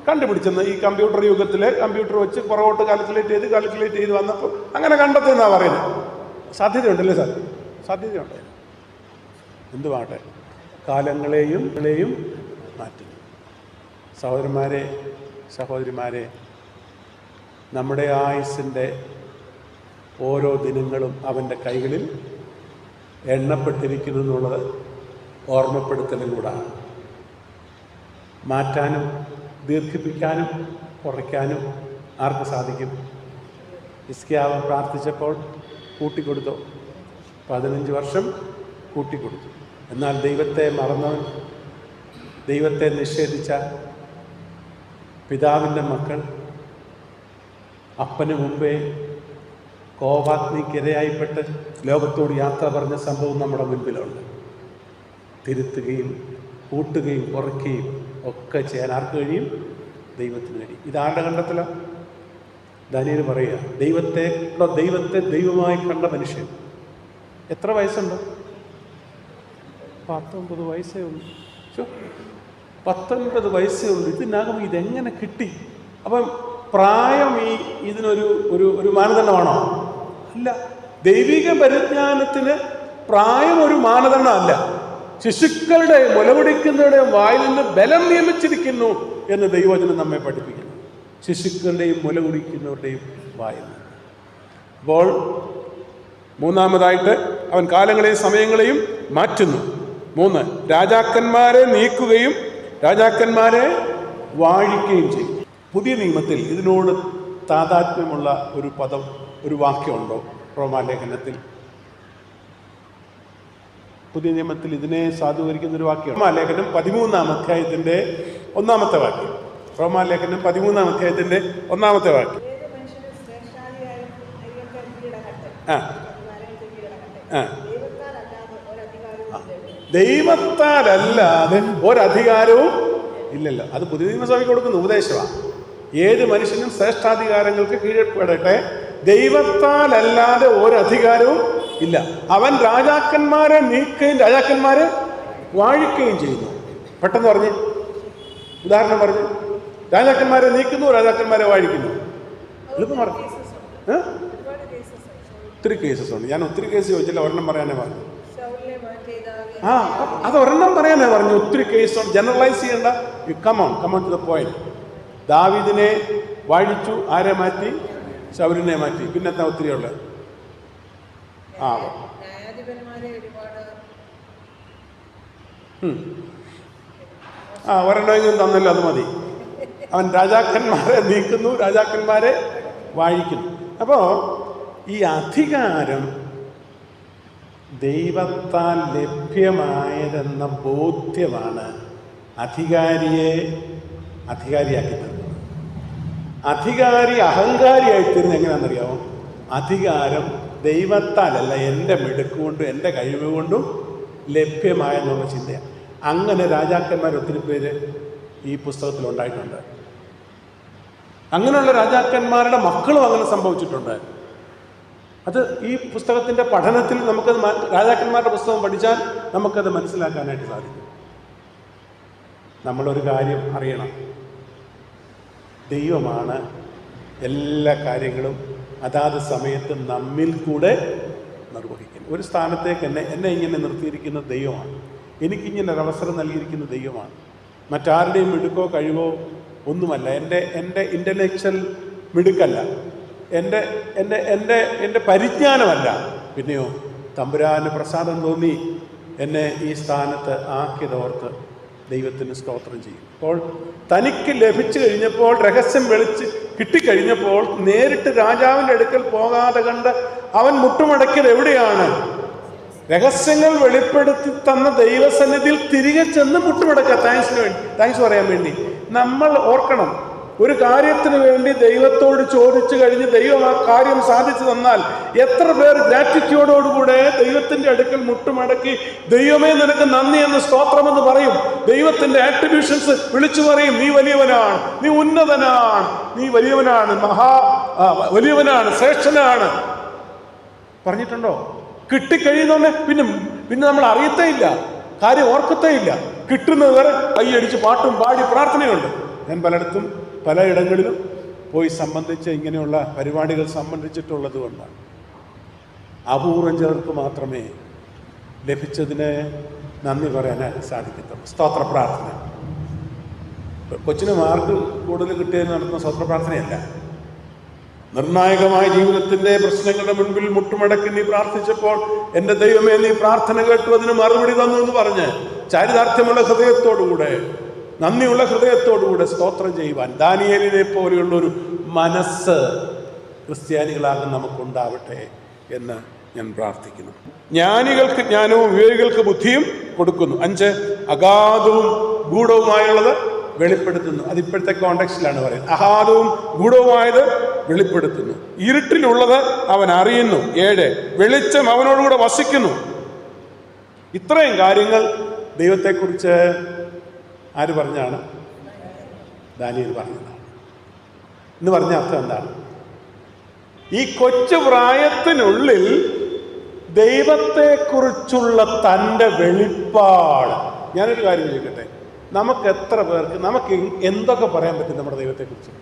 കണ്ടുപിടിച്ചെന്ന് ഈ കമ്പ്യൂട്ടർ യുഗത്തിൽ കമ്പ്യൂട്ടർ വെച്ച് പുറകോട്ട് കാൽക്കുലേറ്റ് ചെയ്ത് വന്നപ്പോൾ അങ്ങനെ കണ്ടെത്തിയെന്നാണ് പറയുന്നത്. സാധ്യതയുണ്ടല്ലേ സാർ? സാധ്യതയുണ്ട്. എന്തുവാട്ടെ, കാലങ്ങളെയും മാറ്റുന്നു. സഹോദരിമാരെ, നമ്മുടെ ആയുസ്സിൻ്റെ ഓരോ ദിനങ്ങളും അവൻ്റെ കൈകളിൽ എണ്ണപ്പെട്ടിരിക്കുന്നു എന്നുള്ളത് ഓർമ്മപ്പെടുത്തലും കൂടാണ്. മാറ്റാനും ദീർഘിപ്പിക്കാനും കുറയ്ക്കാനും ആർക്ക് സാധിക്കും? ഹിസ്കിയാവ് പ്രാർത്ഥിച്ചപ്പോൾ കൂട്ടിക്കൊടുത്തു. 15 വർഷം കൂട്ടിക്കൊടുത്തു. എന്നാൽ ദൈവത്തെ മറന്നവൻ, ദൈവത്തെ നിഷേധിച്ച പിതാവിൻ്റെ മക്കൾ അപ്പന് മുമ്പേ കോപാഗ്നിക്കിരയായിപ്പെട്ട് ലോകത്തോട് യാത്ര പറഞ്ഞ സംഭവം നമ്മുടെ മുൻപിലുണ്ട്. തിരുത്തുകയും കൂട്ടുകയും കുറയ്ക്കുകയും ഒക്കെ ചെയ്യാൻ ആർക്ക് കഴിയും? ദൈവത്തിന് കഴിയും. ഇതാരുടെ കണ്ടെത്തല? ദാനിയേൽ പറയുക, ദൈവത്തെ ദൈവമായി കണ്ട മനുഷ്യൻ. എത്ര വയസ്സുണ്ട്? 19 വയസ്സേ ഉള്ളൂ. 19 വയസ്സേ ഉള്ളൂ. ഇതിനകം ഇതെങ്ങനെ കിട്ടി? അപ്പം പ്രായം ഇതിനൊരു ഒരു മാനദണ്ഡമാണോ? അല്ല. ദൈവിക പരിജ്ഞാനത്തിന് പ്രായം ഒരു മാനദണ്ഡമല്ല. ശിശുക്കളുടെ മുലകുടിക്കുന്നവരുടെയും വായിൽ നിന്ന് ബലം നിയമിച്ചിരിക്കുന്നു എന്ന് ദൈവവചനം നമ്മെ പഠിപ്പിക്കുന്നു. ശിശുക്കളുടെയും മുലകുടിക്കുന്നവരുടെയും വായിൽ നിന്ന്. അപ്പോൾ മൂന്നാമതായിട്ട് അവൻ കാലങ്ങളെയും സമയങ്ങളെയും മാറ്റുന്നു. 3, രാജാക്കന്മാരെ നീക്കുകയും രാജാക്കന്മാരെ വാഴിക്കുകയും ചെയ്യും. പുതിയ നിയമത്തിൽ ഇതിനോട് താതാത്മ്യമുള്ള ഒരു പദം, ഒരു വാക്യമുണ്ടോ? റോമാലേഖനത്തിൽ, പുതിയ നിയമത്തിൽ ഇതിനെ സാധൂകരിക്കുന്ന ഒരു വാക്യം. റോമാലേഖനം 13-ാം അധ്യായത്തിന്റെ 1-ാമത്തെ വാക്യം. റോമാലേഖനം 13-ാം അധ്യായത്തിന്റെ 1-ാമത്തെ വാക്യം. ദൈവത്താലല്ലാതെ ഒരധികാരവും ഇല്ലല്ലോ. അത് പുതിയ നിയമസഭയ്ക്ക് കൊടുക്കുന്ന ഉപദേശമാണ്. ഏത് മനുഷ്യനും ശ്രേഷ്ഠാധികാരങ്ങൾക്ക് കീഴ്പ്പെടട്ടെ, ദൈവത്താലല്ലാതെ ഒരധികാരവും ഇല്ല. അവൻ രാജാക്കന്മാരെ നീക്കുകയും രാജാക്കന്മാരെ വാഴിക്കുകയും ചെയ്യുന്നു. പെട്ടെന്ന് പറഞ്ഞ് ഉദാഹരണം പറഞ്ഞ്, രാജാക്കന്മാരെ നീക്കുന്നു, രാജാക്കന്മാരെ വാഴിക്കുന്നു. എളുപ്പം പറഞ്ഞു. ഒത്തിരി കേസസ് ഉണ്ട്. ഞാൻ ഒത്തിരി കേസ് ചോദിച്ചില്ല, ഒരെണ്ണം പറയാനേ പറഞ്ഞു. അത് ഒരെണ്ണം പറയാനേ പറഞ്ഞു. ഒത്തിരി കേസ് ജനറലൈസ് ചെയ്യേണ്ട. Come on to the point. ദാവീദിനെ വാഴിച്ചു, ആരെ മാറ്റി? ശൗലിനെ മാറ്റി. പിന്നെത്താ ഒത്തിരി ഉള്ളത്. ഒരെണ്ണമെങ്കിലും തന്നല്ലോ, അത് മതി. അവൻ രാജാക്കന്മാരെ നീക്കുന്നു, രാജാക്കന്മാരെ വാഴിക്കുന്നു. അപ്പോൾ ഈ അധികാരം ദൈവത്താൽ ലഭ്യമായതെന്ന ബോധ്യമാണ് അധികാരിയെ അധികാരിയാക്കി തരുന്നത്. അധികാരി അഹങ്കാരിയായിത്തീരുന്നത് എങ്ങനെയാണെന്നറിയാമോ? അധികാരം ദൈവത്താലല്ല, എൻ്റെ മിടുക്കുകൊണ്ടും എൻ്റെ കഴിവ് കൊണ്ടും ലഭ്യമായെന്നുള്ള ചിന്തയാണ്. അങ്ങനെ രാജാക്കന്മാർ ഒത്തിരി പേര് ഈ പുസ്തകത്തിൽ ഉണ്ടായിട്ടുണ്ട്. അങ്ങനെയുള്ള രാജാക്കന്മാരുടെ മക്കളും അങ്ങനെ സംഭവിച്ചിട്ടുണ്ട്. അത് ഈ പുസ്തകത്തിൻ്റെ പഠനത്തിൽ നമുക്കത്, രാജാക്കന്മാരുടെ പുസ്തകം പഠിച്ചാൽ നമുക്കത് മനസ്സിലാക്കാനായിട്ട് സാധിക്കും. നമ്മളൊരു കാര്യം അറിയണം, ദൈവമാണ് എല്ലാ കാര്യങ്ങളും അതാത് സമയത്ത് നമ്മിൽ കൂടെ നിർവഹിക്കുന്നത്. ഒരു സ്ഥാനത്തേക്ക് എന്നെ ഇങ്ങനെ നിർത്തിയിരിക്കുന്ന ദൈവമാണ്. എനിക്കിങ്ങനെ ഒരു അവസരം നൽകിയിരിക്കുന്ന ദൈവമാണ്. മറ്റാരുടെയും മിടുക്കോ കഴിവോ ഒന്നുമല്ല. എൻ്റെ ഇൻ്റലക്ച്വൽ മിടുക്കല്ല, എൻ്റെ പരിജ്ഞാനമല്ല. പിന്നെയോ തമ്പുരാന് പ്രസാദം തോന്നി എന്നെ ഈ സ്ഥാനത്ത് ആക്കിയതോർത്ത് ദൈവത്തിന് സ്തോത്രം ചെയ്യും. അപ്പോൾ തനിക്ക് ലഭിച്ചു കഴിഞ്ഞപ്പോൾ, രഹസ്യം കിട്ടിക്കഴിഞ്ഞപ്പോൾ, നേരിട്ട് രാജാവിൻ്റെ അടുക്കൽ പോകാതെ കണ്ട് അവൻ മുട്ടുമടക്കിയത് എവിടെയാണ്? രഹസ്യങ്ങൾ വെളിപ്പെടുത്തി തന്ന ദൈവസന്നിധിയിൽ തിരികെ ചെന്ന് മുട്ടുമടക്കുക. താങ്ക്സ് പറയാൻ വേണ്ടി. നമ്മൾ ഓർക്കണം, ഒരു കാര്യത്തിന് വേണ്ടി ദൈവത്തോട് ചോദിച്ചു കഴിഞ്ഞ് ദൈവം ആ കാര്യം സാധിച്ചു തന്നാൽ എത്ര പേർ ഗ്രാറ്റിറ്റ്യൂഡോടുകൂടെ ദൈവത്തിന്റെ അടുക്കൽ മുട്ടുമടക്കി ദൈവമേ നിനക്ക് നന്ദി എന്ന് സ്തോത്രമെന്ന് പറയും. ദൈവത്തിന്റെ ആട്രിബ്യൂഷൻസ് വിളിച്ചു പറയും. നീ വലിയവനാണ്, നീ ഉന്നതനാണ്, നീ വലിയവനാണ്, വലിയവനാണ്, ശ്രേഷ്ഠനാണ് പറഞ്ഞിട്ടുണ്ടോ? കിട്ടിക്കഴിയുന്നോണ്ട് പിന്നെ നമ്മൾ അറിയത്തേ ഇല്ല, കാര്യം ഓർക്കത്തേ ഇല്ല. കിട്ടുന്നത് വരെ കൈയടിച്ച് പാട്ടും പാടി പ്രാർത്ഥനയുണ്ട്. ഞാൻ പലയിടങ്ങളിലും പോയി സംബന്ധിച്ച് ഇങ്ങനെയുള്ള പരിപാടികൾ സംബന്ധിച്ചിട്ടുള്ളത് കൊണ്ടാണ്. അപൂർവം ചിലർക്ക് മാത്രമേ ലഭിച്ചതിന് നന്ദി പറയാനായിട്ട് സാധിക്കത്തുള്ളൂ. സ്തോത്ര പ്രാർത്ഥന കൊച്ചിന് മാർക്ക് കൂടുതൽ കിട്ടിയതിന് നടത്തുന്ന സ്തോത്ര പ്രാർത്ഥനയല്ല. നിർണായകമായ ജീവിതത്തിന്റെ പ്രശ്നങ്ങളുടെ മുൻപിൽ മുട്ടുമടക്കി നീ പ്രാർത്ഥിച്ചപ്പോൾ എൻ്റെ ദൈവമേ നീ പ്രാർത്ഥന കേട്ടു, അതിന് മറുപടി തന്നു എന്ന് പറഞ്ഞ് ചാരിതാർത്ഥ്യമുള്ള ഹൃദയത്തോടുകൂടെ, നന്ദിയുള്ള ഹൃദയത്തോടുകൂടെ സ്തോത്രം ചെയ്യുവാൻ ദാനിയേലിനെ പോലെയുള്ളൊരു മനസ്സ് ക്രിസ്ത്യാനികളാകാൻ നമുക്കുണ്ടാവട്ടെ എന്ന് ഞാൻ പ്രാർത്ഥിക്കുന്നു. ജ്ഞാനികൾക്ക് ജ്ഞാനവും വിവേകികൾക്ക് ബുദ്ധിയും കൊടുക്കുന്നു. 5 അഗാധവും ഗൂഢവുമായുള്ളത് വെളിപ്പെടുത്തുന്നു. അതിപ്പോഴത്തെ കോണ്ടെക്സ്റ്റിലാണ് പറയുന്നത്. അഗാധവും ഗൂഢവുമായത് വെളിപ്പെടുത്തുന്നു. ഇരുട്ടിലുള്ളത് അവൻ അറിയുന്നു. 7 വെളിച്ചം അവനോടുകൂടെ വസിക്കുന്നു. ഇത്രയും കാര്യങ്ങൾ ദൈവത്തെക്കുറിച്ച് ആര് പറഞ്ഞാണ്? ദാനിയേൽ പറഞ്ഞതാണ്. എന്ന് പറഞ്ഞ അർത്ഥം എന്താണ്? ഈ കൊച്ചു പ്രായത്തിനുള്ളിൽ ദൈവത്തെക്കുറിച്ചുള്ള തൻ്റെ വെളിപ്പാട്. ഞാനൊരു കാര്യം ചോദിക്കട്ടെ, നമുക്ക് എത്ര പേർക്ക് നമുക്ക് എന്തൊക്കെ പറയാൻ പറ്റും നമ്മുടെ ദൈവത്തെക്കുറിച്ച്?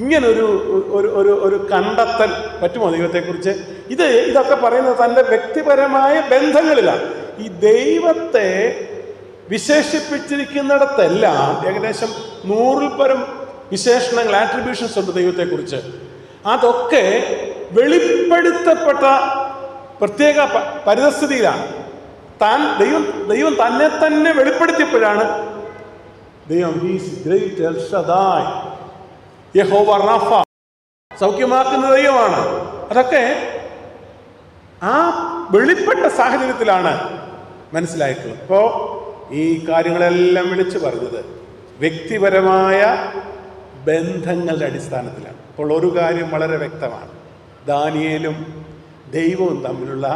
ഇങ്ങനൊരു ഒരു കണ്ടെത്തൽ പറ്റുമോ ദൈവത്തെക്കുറിച്ച്? ഇതൊക്കെ പറയുന്നത് തൻ്റെ വ്യക്തിപരമായ ബന്ധങ്ങളിലാണ്. ഈ ദൈവത്തെ വിശേഷിപ്പിച്ചിരിക്കുന്നിടത്തെല്ലാം ഏകദേശം 100-ൽ പരം വിശേഷണങ്ങൾ, ആട്രിബ്യൂഷൻസ് ഉണ്ട് ദൈവത്തെക്കുറിച്ച്. അതൊക്കെ വെളിപ്പെടുത്തപ്പെട്ട പ്രത്യേക പരിതസ്ഥിതിയിലാണ്. ദൈവം തന്നെ തന്നെ വെളിപ്പെടുത്തിയപ്പോഴാണ് ദൈവം ഹീസ് ഗ്രേറ്റ് എൽ ഷദായ്, യഹോവ റാഫ, സൗഖ്യമാക്കുന്ന ദൈവമാണ്. അതൊക്കെ ആ വെളിപ്പെട്ട സാഹചര്യത്തിലാണ് മനസ്സിലായിട്ടുള്ളത്. ഇപ്പോൾ ഈ കാര്യങ്ങളെല്ലാം വിളിച്ചു പറഞ്ഞത് വ്യക്തിപരമായ ബന്ധങ്ങളുടെ അടിസ്ഥാനത്തിലാണ്. അപ്പോൾ ഒരു കാര്യം വളരെ വ്യക്തമാണ്, ദാനിയേലും ദൈവവും തമ്മിലുള്ള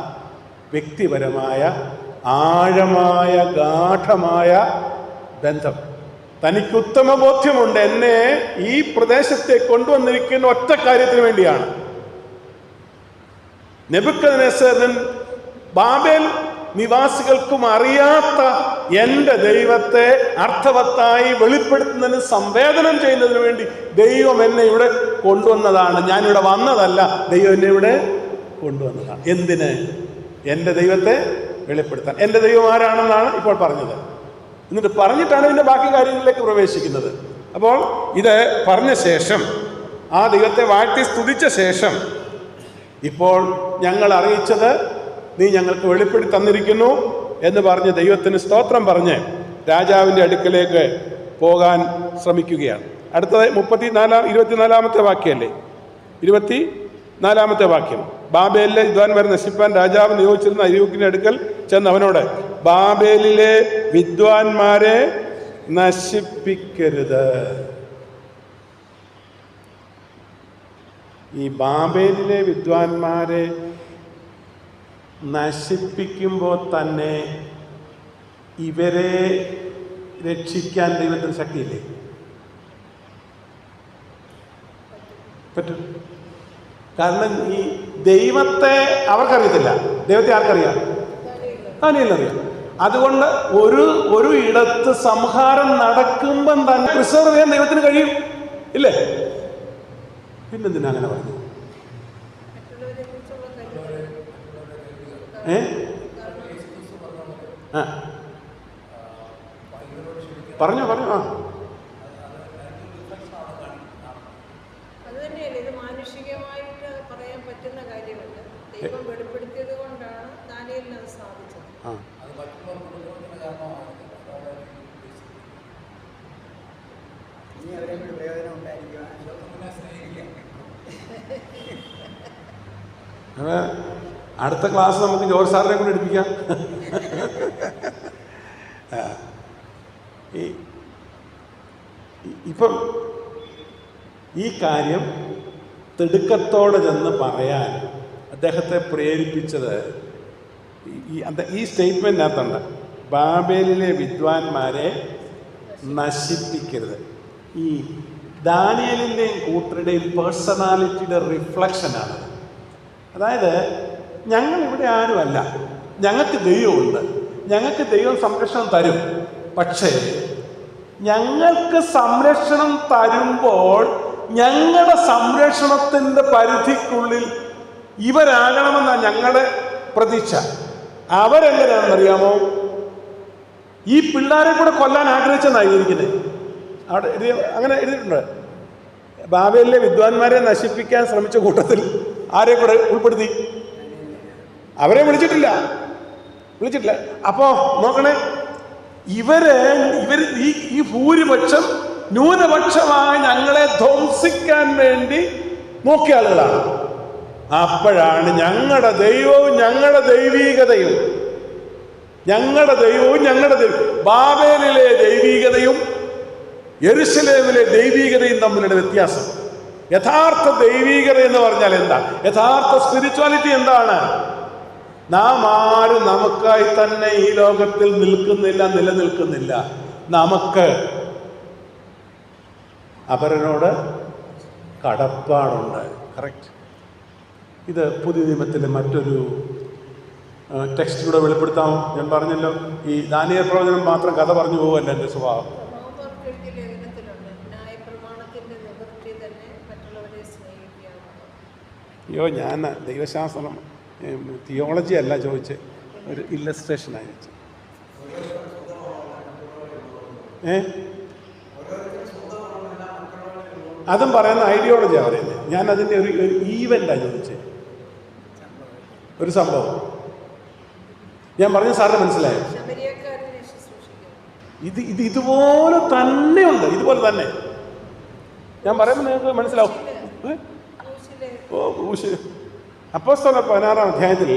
വ്യക്തിപരമായ ആഴമായ ഗാഠമായ ബന്ധം. തനിക്ക് ഉത്തമ ബോധ്യമുണ്ട്, എന്നെ ഈ പ്രദേശത്തെ കൊണ്ടുവന്നിരിക്കുന്ന ഒറ്റ കാര്യത്തിന് വേണ്ടിയാണ്. നെബൂഖദ്നേസർ ബാബേൽ നിവാസികൾക്കും അറിയാത്ത എൻ്റെ ദൈവത്തെ അർത്ഥവത്തായി വെളിപ്പെടുത്തുന്നതിന്, സംവേദനം ചെയ്യുന്നതിന് വേണ്ടി ദൈവം എന്നെ ഇവിടെ കൊണ്ടുവന്നതാണ്. ഞാനിവിടെ വന്നതല്ല, ദൈവം എന്നെ ഇവിടെ കൊണ്ടുവന്നതാണ്. എന്തിന്? എൻ്റെ ദൈവത്തെ വെളിപ്പെടുത്താൻ. എൻ്റെ ദൈവം ആരാണെന്നാണ് ഇപ്പോൾ പറഞ്ഞത്. എന്നിട്ട് പറഞ്ഞിട്ടാണ് ഇതിൻ്റെ ബാക്കി കാര്യങ്ങളിലേക്ക് പ്രവേശിക്കുന്നത്. അപ്പോൾ ഇത് പറഞ്ഞ ശേഷം, ആ ദൈവത്തെ വാഴ്ത്തി സ്തുതിച്ച ശേഷം, ഇപ്പോൾ ഞങ്ങൾ അറിയിച്ചത് നീ ഞങ്ങൾക്ക് വെളിപ്പെടുത്തി തന്നിരിക്കുന്നു എന്ന് പറഞ്ഞ് ദൈവത്തിന് സ്തോത്രം പറഞ്ഞ് രാജാവിൻ്റെ അടുക്കലേക്ക് പോകാൻ ശ്രമിക്കുകയാണ്. അടുത്തത് 24-ാമത്തെ വാക്യമല്ലേ? 24-ാമത്തെ വാക്യം. ബാബേലിലെ വിദ്വാൻമാരെ നശിപ്പാൻ രാജാവ് നിയോഗിച്ചിരുന്ന അയ്യൂബിന്റെ അടുക്കൽ ചെന്ന് അവനോട്, ബാബേലിലെ വിദ്വാൻമാരെ നശിപ്പിക്കരുത്. ഈ ബാബേലിലെ വിദ്വാൻമാരെ നശിപ്പിക്കുമ്പോൾ തന്നെ ഇവരെ രക്ഷിക്കാൻ ദൈവത്തിന് ശക്തിയില്ലേ? പറ്റും. കാരണം ഈ ദൈവത്തെ അവർക്കറിയത്തില്ല. ദൈവത്തെ ആർക്കറിയാം? ദാനിയേലിനറിയാം. അതുകൊണ്ട് ഒരു ഇടത്ത് സംഹാരം നടക്കുമ്പം തന്നെ പ്രിസർവ് ചെയ്യാൻ ദൈവത്തിന് കഴിയും, ഇല്ലേ? പിന്നെന്തിനാ അങ്ങനെ പറഞ്ഞു? പറഞ്ഞോ പറഞ്ഞോ. അടുത്ത ക്ലാസ് നമുക്ക് ജോർജ് സാറിനെ കൊണ്ട് എടുപ്പിക്കാം. ഇപ്പം ഈ കാര്യം തിടുക്കത്തോടെ ചെന്ന് പറയാൻ അദ്ദേഹത്തെ പ്രേരിപ്പിച്ചത് ഈ സ്റ്റേറ്റ്മെൻറ്റിനകത്തുണ്ട്, ബാബേലിലെ വിദ്വാൻമാരെ നശിപ്പിക്കരുത്. ഈ ദാനിയേലിൻ്റെയും കൂട്ടരുടെയും പേഴ്സണാലിറ്റിയുടെ റിഫ്ലക്ഷനാണ്. അതായത് ഞങ്ങളിവിടെ ആരുമല്ല, ഞങ്ങൾക്ക് ദൈവമുണ്ട്, ഞങ്ങൾക്ക് ദൈവം സംരക്ഷണം തരും. പക്ഷേ ഞങ്ങൾക്ക് സംരക്ഷണം തരുമ്പോൾ ഞങ്ങളുടെ സംരക്ഷണത്തിൻ്റെ പരിധിക്കുള്ളിൽ ഇവരാകണമെന്നാണ് ഞങ്ങളുടെ പ്രതീക്ഷ. അവരെങ്ങനെയാണെന്നറിയാമോ? ഈ പിള്ളേരെ കൂടെ കൊല്ലാൻ ആഗ്രഹിച്ചെന്നായിരിക്കുന്നത്. അവിടെ അങ്ങനെ എഴുതിയിട്ടുണ്ട്. ബാബേലിലെ വിദ്വാൻമാരെ നശിപ്പിക്കാൻ ശ്രമിച്ച കൂട്ടത്തിൽ ആരെ കൂടെ ഉൾപ്പെടുത്തി? അവരെ വിളിച്ചിട്ടില്ല. അപ്പോ നോക്കണേ, ഇവര് ഈ ഭൂരിപക്ഷം ന്യൂനപക്ഷമായ ഞങ്ങളെ ധ്വംസിക്കാൻ വേണ്ടി നോക്കിയ ആളുകളാണ്. അപ്പോഴാണ് ഞങ്ങളുടെ ദൈവവും ഞങ്ങളുടെ ദൈവീകതയും ബാബേലിലെ ദൈവീകതയും യെരുശലേമിലെ ദൈവീകതയും തമ്മിലുള്ള വ്യത്യാസം. യഥാർത്ഥ ദൈവീകത എന്ന് പറഞ്ഞാൽ എന്താ? യഥാർത്ഥ സ്പിരിച്വാലിറ്റി എന്താണ്? നാം ആരും നമുക്കായി തന്നെ ഈ ലോകത്തിൽ നിലനിൽക്കുന്നില്ല. നമുക്ക് അവരോട് കടപ്പാടുണ്ട്. കറക്റ്റ്. ഇത് പുതിയ നിയമത്തിലെ മറ്റൊരു ടെക്സ്റ്റിലൂടെ വെളിപ്പെടുത്താമോ? ഞാൻ പറഞ്ഞല്ലോ, ഈ ദാനിയേൽ പ്രവചനം മാത്രം കഥ പറഞ്ഞു പോകുമല്ല എൻ്റെ സ്വഭാവം. അയ്യോ, ഞാൻ ദൈവശാസ്ത്രം തിയോളജി അല്ല ചോദിച്ച്, ഒരു ഇല്ലസ്ട്രേഷനാണ് ചോദിച്ചത്. അതും പറയുന്ന ഐഡിയോളജിയാണ് പറയുന്നത്. ഞാൻ അതിൻ്റെ ഒരു ഈവൻ്റാണ് ചോദിച്ചത്, ഒരു സംഭവം. ഞാൻ പറഞ്ഞ സാറിന് മനസ്സിലായോ? ഇതുപോലെ തന്നെയുണ്ട്, ഇതുപോലെ തന്നെ ഞാൻ പറയുമ്പോൾ നിങ്ങൾക്ക് മനസ്സിലാവും. അപ്പോസ്തലർ 16-ാം അധ്യായത്തിൽ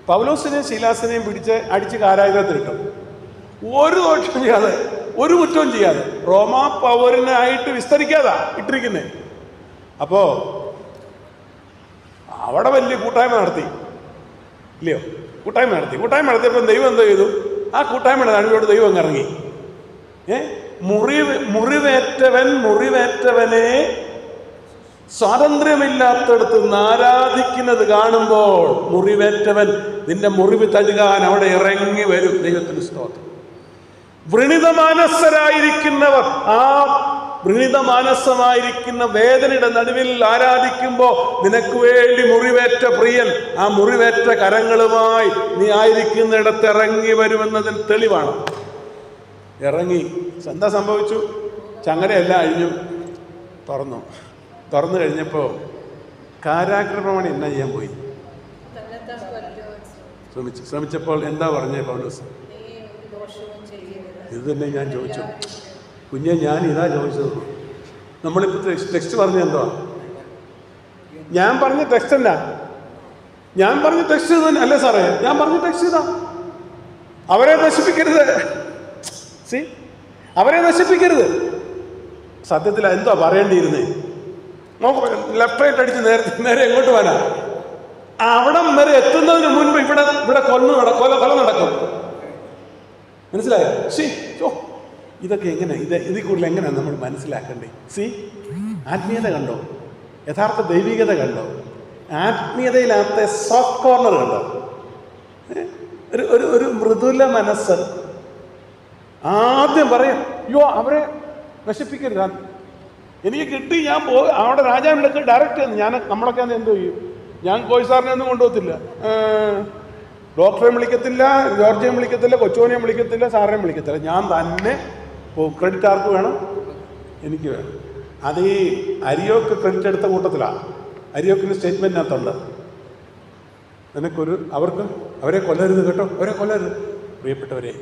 പൗലോസിനെയും ശീലാസിനെയും പിടിച്ച് അടിച്ച് കാരാഗ്രഹത്തിലിട്ടു. ഒരു ദോഷവും ചെയ്യാതെ, ഒരു കുറ്റവും ചെയ്യാതെ, റോമാ പൗരനായിട്ട് വിസ്തരിക്കാതാ ഇട്ടിരിക്കുന്നത്. അപ്പോ അവിടെ വലിയ കൂട്ടായ്മ നടത്തി, ഇല്ലയോ? കൂട്ടായ്മ നടത്തിയപ്പോൾ ദൈവം എന്തോ ചെയ്തു? ആ കൂട്ടായ്മയുടെ നടുവിലോട്ട് ദൈവം അങ്ങ് ഇറങ്ങി. മുറിവേറ്റവനെ സ്വാതന്ത്ര്യമില്ലാത്തടത്ത് നിന്ന് ആരാധിക്കുന്നത് കാണുമ്പോൾ മുറിവേറ്റവൻ നിന്റെ മുറിവ് തഴുകാൻ അവിടെ ഇറങ്ങി വരും. ദൈവത്തിന് സ്തോത്രം. വൃണിതമാനസരായിരിക്കുന്നവർ, ആ വൃണിതമാനസമായിരിക്കുന്ന വേദനയുടെ നടുവിൽ ആരാധിക്കുമ്പോൾ നിനക്ക് വേണ്ടി മുറിവേറ്റ പ്രിയൻ ആ മുറിവേറ്റ കരങ്ങളുമായി നീ ആയിരിക്കുന്നിടത്ത് ഇറങ്ങി വരുമെന്നതിന് തെളിവാണ്. ഇറങ്ങി. എന്താ സംഭവിച്ചു? ചങ്ങലയെല്ലാം അഴിഞ്ഞു, തുറന്നു കഴിഞ്ഞപ്പോൾ കാരാഗ്രഹമാണ് എന്നാ ചെയ്യാൻ പോയി. ശ്രമിച്ചപ്പോൾ എന്താ പറഞ്ഞേ പൗലോസ്? ഇത് തന്നെ ഞാൻ ചോദിച്ചു, കുഞ്ഞെ, ഞാൻ ഇതാ ചോദിച്ചത്. നമ്മളിപ്പോൾ ടെക്സ്റ്റ് പറഞ്ഞ എന്താ? ഞാൻ പറഞ്ഞ ടെക്സ്റ്റ് അല്ല, ഞാൻ പറഞ്ഞ ടെക്സ്റ്റ് ഇത് തന്നെ അല്ലേ സാറേ? ഞാൻ പറഞ്ഞ ടെക്സ്റ്റ് ഇതാ. അവരെ നശിപ്പിക്കരുത്, അവരെ നശിപ്പിക്കരുത്. സത്യത്തിൽ എന്താ പറയേണ്ടിയിരുന്നേ? നമുക്ക് ലെഫ്റ്റ് റൈറ്റ് അടിച്ച് നേരെ എങ്ങോട്ട് പോകാനാ? അവിടം വരെ എത്തുന്നതിന് മുൻപ് ഇവിടെ കൊല നടക്കും. മനസ്സിലായോ? ഇതൊക്കെ എങ്ങനെ, ഇതിൽ കൂടുതൽ എങ്ങനെയാണ് നമ്മൾ മനസ്സിലാക്കണ്ടേ? ആത്മീയത കണ്ടോ? യഥാർത്ഥ ദൈവികത കണ്ടോ? ആത്മീയതയിലകത്തെ സോഫ്റ്റ് കോർണർ കണ്ടോ? ഒരു മൃദുല മനസ്സ്. ആദ്യം പറയാം, അയ്യോ അവരെ നശിപ്പിക്കരുത്, എനിക്ക് കിട്ടി, ഞാൻ അവിടെ രാജാവിനൊക്കെ ഡയറക്റ്റ് നമ്മളൊക്കെ എന്ത് ചെയ്യും? ഞാൻ കോയ്സാറിനെ ഒന്നും കൊണ്ടുപോകത്തില്ല, ഡോക്ടറെ വിളിക്കത്തില്ല, ജോർജിയെ വിളിക്കത്തില്ല, കൊച്ചോനെയും വിളിക്കത്തില്ല, സാറിനെയും വിളിക്കത്തില്ല. ഞാൻ തന്നെ ക്രെഡിറ്റ് ആർക്ക് വേണം? എനിക്ക് വേണം. അത് ഈ അരിയോക്ക് ക്രെഡിറ്റ് എടുത്ത കൂട്ടത്തിലാണ്. അരിയോക്കിന് സ്റ്റേറ്റ്മെൻറ്റിനകത്തുണ്ട്, അവരെ കൊല്ലരുത് കേട്ടോ, അവരെ കൊല്ലരുത്. പ്രിയപ്പെട്ടവരെ,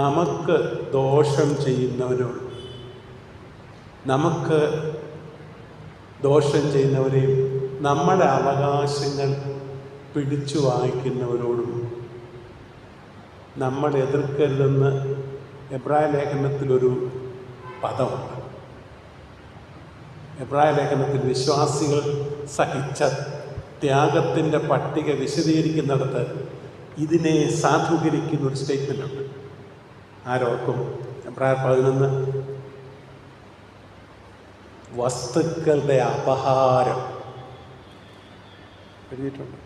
നമുക്ക് ദോഷം ചെയ്യുന്നവരോട്, നമുക്ക് ദോഷം ചെയ്യുന്നവരെയും നമ്മുടെ അവകാശങ്ങൾ പിടിച്ചു വാങ്ങിക്കുന്നവരോടും നമ്മൾ എതിർക്കരുതെന്ന് എബ്രായ ലേഖനത്തിലൊരു പദമുണ്ട്. എബ്രായ ലേഖനത്തിൽ വിശ്വാസികൾ സഹിച്ച ത്യാഗത്തിൻ്റെ പട്ടിക വിശദീകരിക്കുന്നിടത്ത് ഇതിനെ സാധൂകരിക്കുന്ന ഒരു സ്റ്റേറ്റ്മെൻ്റ് ഉണ്ട്. ആരോർക്കും? എബ്രായർ 11 വസ്തുക്കളുടെ അപഹാരം എഴുതിയിട്ടുണ്ട്.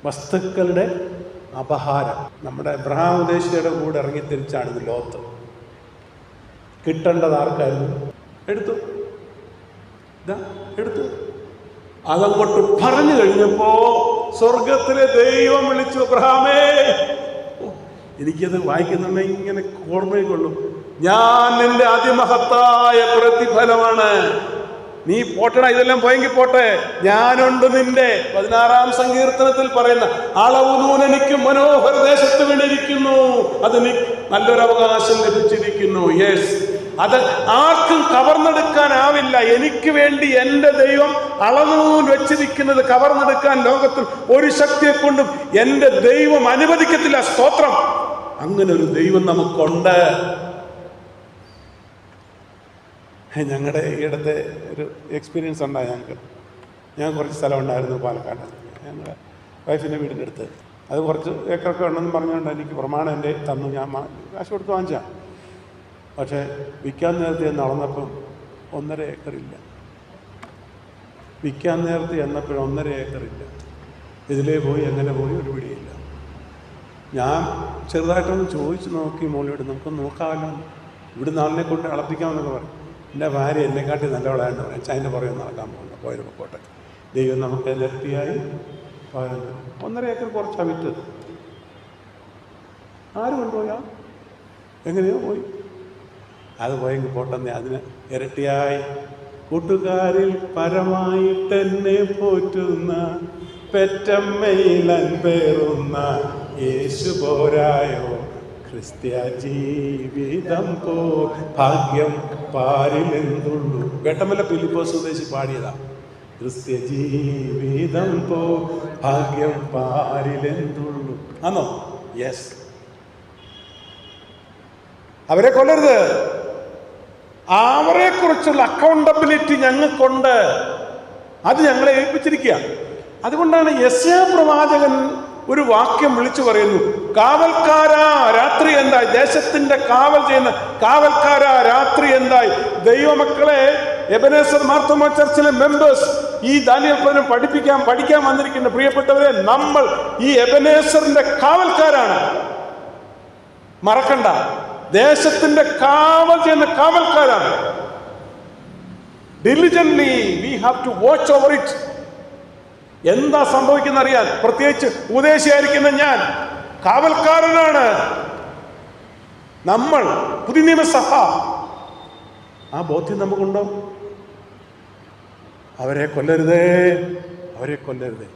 വസ്തുക്കളുടെ അപഹാരം. നമ്മുടെ അബ്രഹാം ഉദ്ദേശിയുടെ കൂടെ ഇറങ്ങിത്തിരിച്ചാണ് ഇത് ലോത്ത്. കിട്ടേണ്ടത് ആർക്കായിരുന്നു? എടുത്തു. അതങ്ങോട്ട് പറഞ്ഞു കഴിഞ്ഞപ്പോ സ്വർഗത്തിലെ ദൈവം വിളിച്ചു, അബ്രഹാമേ. എനിക്കത് വായിക്കുന്നുണ്ടെങ്കിൽ ഇങ്ങനെ ഓർമ്മയിൽ കൊള്ളും. ഞാൻ നിന്റെ അതിമഹത്തായ പ്രതിഫലമാണ്. നീ പോട്ടടാ, ഇതെല്ലാം പോയെങ്കിൽ പോട്ടെ, ഞാനുണ്ട് നിന്റെ. 16-ാം സങ്കീർത്തനത്തിൽ പറയുന്ന അളവ് നൂൽ എനിക്ക് മനോഹര ദേശത്ത് വീണിരിക്കുന്നു, അതിന് നല്ലൊരു അവകാശം ലഭിച്ചിരിക്കുന്നു. യെസ്, അത് ആർക്കും കവർന്നെടുക്കാനാവില്ല. എനിക്ക് വേണ്ടി എൻ്റെ ദൈവം അളനൂൽ വെച്ചിരിക്കുന്നത് കവർന്നെടുക്കാൻ ലോകത്തിൽ ഒരു ശക്തിയെ കൊണ്ടും എൻ്റെ ദൈവം അനുവദിക്കത്തില്ല. സ്തോത്രം. അങ്ങനെ ഒരു ദൈവം നമുക്കുണ്ട്. ഞങ്ങളുടെ ഈയിടത്തെ ഒരു എക്സ്പീരിയൻസ് ഉണ്ടായി ഞാൻ കുറച്ച് സ്ഥലം ഉണ്ടായിരുന്നു പാലക്കാട്, ഞങ്ങളുടെ വൈഫിൻ്റെ വീടിൻ്റെ അടുത്ത്. അത് കുറച്ച് ഏക്കറൊക്കെ ഉണ്ടെന്ന് പറഞ്ഞുകൊണ്ട് എനിക്ക് പ്രമാണം എൻ്റെ തന്നു. ഞാൻ കാശ് കൊടുത്ത് വാങ്ങിച്ചാൽ. പക്ഷേ വിൽക്കാൻ നേരത്തെ നടന്നപ്പം 1.5 ഏക്കറില്ല. വിൽക്കാൻ നേരത്തെ എന്നപ്പോഴും 1.5 ഏക്കറില്ല. ഇതിലേ പോയി എങ്ങനെ പോയി ഒരു പിടിയില്ല. ഞാൻ ചെറുതായിട്ടൊന്ന് ചോദിച്ചു നോക്കി മോളിയോട്, നമുക്കൊന്ന് നോക്കാമല്ലോ, ഇവിടുന്ന് ആളിനെ കൊണ്ട് അളപ്പിക്കാമെന്നൊക്കെ പറയും. എൻ്റെ ഭാര്യ എന്നെക്കാട്ടി നല്ലവളായെന്ന് പറയും. ചൈന പുറകെ നടക്കാൻ പോകണ്ട, പോയത് പോട്ടെ. ദൈവം നമുക്ക് ഇരട്ടിയായി 1.5 ഏക്കർ കുറച്ചാണ് വിറ്റത്. ആര് കൊണ്ടുപോയാ? എങ്ങനെയോ പോയി. അത് പോയെങ്കിൽ പോട്ടെന്നേ, അതിന് ഇരട്ടിയായി. കൂട്ടുകാരിൽ പരമായിട്ടെന്നെ പോറ്റുന്ന പെറ്റമ്മയിലൻ പേറുന്ന യേശു പോരായോ, ക്രിസ്ത്യ ജീവിതം പോ ഭാഗ്യം പാരിലെന്തുള്ളൂ. വേട്ടമല്ല ഫിലിപ്പോസ് സ്വദേശി പാടിയതാ. ക്രിസ്ത്യ ജീവിതം പോ ഭാഗ്യം പാരിലെന്തുള്ളൂ. ആണോ? യെസ്. അവരെ കൊല്ലരുത്. അവരെ കുറിച്ചുള്ള അക്കൗണ്ടബിലിറ്റി ഞങ്ങൾക്കുണ്ട്. അത് ഞങ്ങളെ ഏൽപ്പിച്ചിരിക്കുക. അതുകൊണ്ടാണ് യെശയ്യാ പ്രവാചകൻ ഒരു വാക്യം വിളിച്ചു പറയുന്നു, കാവൽക്കാരാ രാത്രി എന്തായി. ദേശത്തിന്റെ കാവൽ ചെയ്യുന്ന കാവൽക്കാരാ രാത്രി എന്തായി. ദൈവമക്കളെ, എബനേസർ മാർത്തോമാ ചർച്ചിലെ മെമ്പേഴ്സ്, ഈ ദാനിയേൽ പ്രവചനം പഠിക്കാൻ വന്നിരിക്കുന്ന പ്രിയപ്പെട്ടവരെ, നമ്മൾ ഈ എബനേസറിന്റെ കാവൽക്കാരാണ്. മറക്കണ്ട, ദേശത്തിന്റെ കാവൽ ചെയ്യുന്ന കാവൽക്കാരാണ്. diligently we have to watch over it. എന്താ സംഭവിക്കുന്ന അറിയാൻ, പ്രത്യേകിച്ച് ഉപദേശിയായിരിക്കുന്ന ഞാൻ കാവൽക്കാരനാണ്. നമ്മൾ പുതിയ നിയമസഭ, ആ ബോധ്യം നമുക്കുണ്ടോ? അവരെ കൊല്ലരുതേ, അവരെ കൊല്ലരുതേ.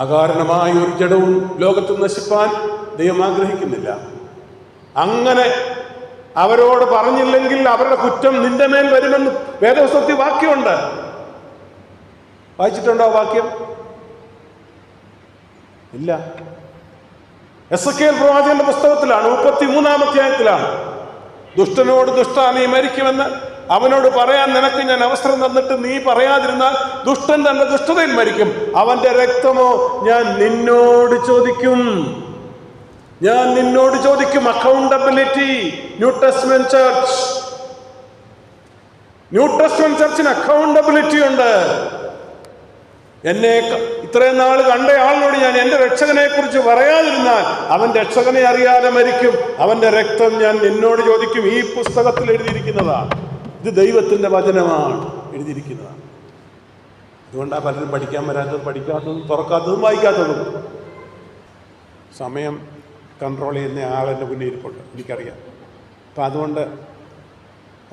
അകാരണമായ ഒരു ജഡവും ലോകത്ത് നശിപ്പാൻ ദൈവം ആഗ്രഹിക്കുന്നില്ല. അങ്ങനെ അവരോട് പറഞ്ഞില്ലെങ്കിൽ അവരുടെ കുറ്റം നിന്റെ മേൽ വരുമെന്ന് വേദപുസ്തകത്തിൽ വാക്യമുണ്ട്. വായിച്ചിട്ടുണ്ടോ വാക്യം? ഇല്ല. എസെക്കിയേൽ പ്രവാചകന്റെ പുസ്തകത്തിലാണ്, 33-ാം അധ്യായത്തിലാണ്. ദുഷ്ടനോട് ദുഷ്ടാ നീ മരിക്കുമെന്ന് അവനോട് പറയാൻ നിനക്ക് ഞാൻ അവസരം തന്നിട്ട് നീ പറയാതിരുന്നാൽ ദുഷ്ടൻ തന്റെ ദുഷ്ടതയിൽ മരിക്കും. അവന്റെ രക്തമോ ഞാൻ നിന്നോട് ചോദിക്കും. ഞാൻ നിന്നോട് ചോദിക്കും. അക്കൗണ്ടബിലിറ്റി. ന്യൂ ടെസ്റ്റ്മെന്റ് ചർച്ചിന് അക്കൗണ്ടബിലിറ്റി ഉണ്ട്. എന്നെ ഇത്രയും നാൾ കണ്ട ആളിനോട് ഞാൻ എൻ്റെ രക്ഷകനെ കുറിച്ച് പറയാതിരുന്നാൽ അവൻ രക്ഷകനെ അറിയാതെ മരിക്കും. അവന്റെ രക്തം ഞാൻ നിന്നോട് ചോദിക്കും. ഈ പുസ്തകത്തിൽ എഴുതിയിരിക്കുന്നതാണ്. ഇത് ദൈവത്തിന്റെ വചനമാണ്, എഴുതിയിരിക്കുന്നതാണ്. അതുകൊണ്ടാണ് പലരും പഠിക്കാൻ വരാത്തത്, പഠിക്കാത്തതും തുറക്കാത്തതും വായിക്കാത്തതും. സമയം കൺട്രോൾ ചെയ്യുന്ന ആളെൻ്റെ മുന്നിൽ ഇരിപ്പുണ്ട്, എനിക്കറിയാം. അപ്പം അതുകൊണ്ട്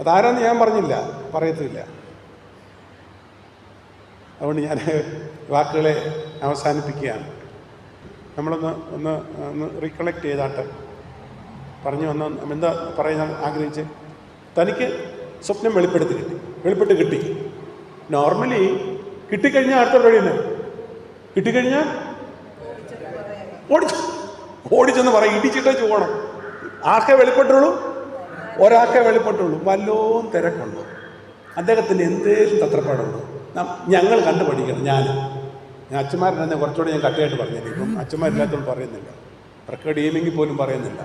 അതാരാന്ന് ഞാൻ പറഞ്ഞില്ല, പറയത്തില്ല. അതുകൊണ്ട് ഞാൻ വാക്കുകളെ അവസാനിപ്പിക്കുകയാണ്. നമ്മളൊന്ന് റീകളക്ട് ചെയ്താട്ട് പറഞ്ഞു വന്ന എന്താ പറയാൻ ആഗ്രഹിച്ച്. തനിക്ക് സ്വപ്നം വെളിപ്പെട്ട് കിട്ടി. നോർമലി കിട്ടിക്കഴിഞ്ഞാൽ അടുത്ത പരിപാടി കിട്ടിക്കഴിഞ്ഞാൽ ഓടിച്ചെന്ന് പറയും, ഇടിച്ചിട്ടേ പോകണം. ആർക്കേ വെളിപ്പെട്ടുള്ളൂ? ഒരാൾക്കേ വെളിപ്പെട്ടുള്ളൂ. വല്ലോം തിരക്കുണ്ടോ? അദ്ദേഹത്തിന് എന്തേലും തത്രപ്പാടുണ്ടോ? ഞങ്ങൾ കണ്ടുപഠിക്കണം. ഞാൻ അച്ഛന്മാരുടെ കുറച്ചുകൂടെ ഞാൻ കട്ടയായിട്ട് പറഞ്ഞില്ല. ഇപ്പം അച്ഛന്മാരില്ലാത്തതുകൊണ്ട് പറയുന്നില്ല, റെക്കോർഡ് ചെയ്യുമെങ്കിൽ പോലും പറയുന്നില്ല.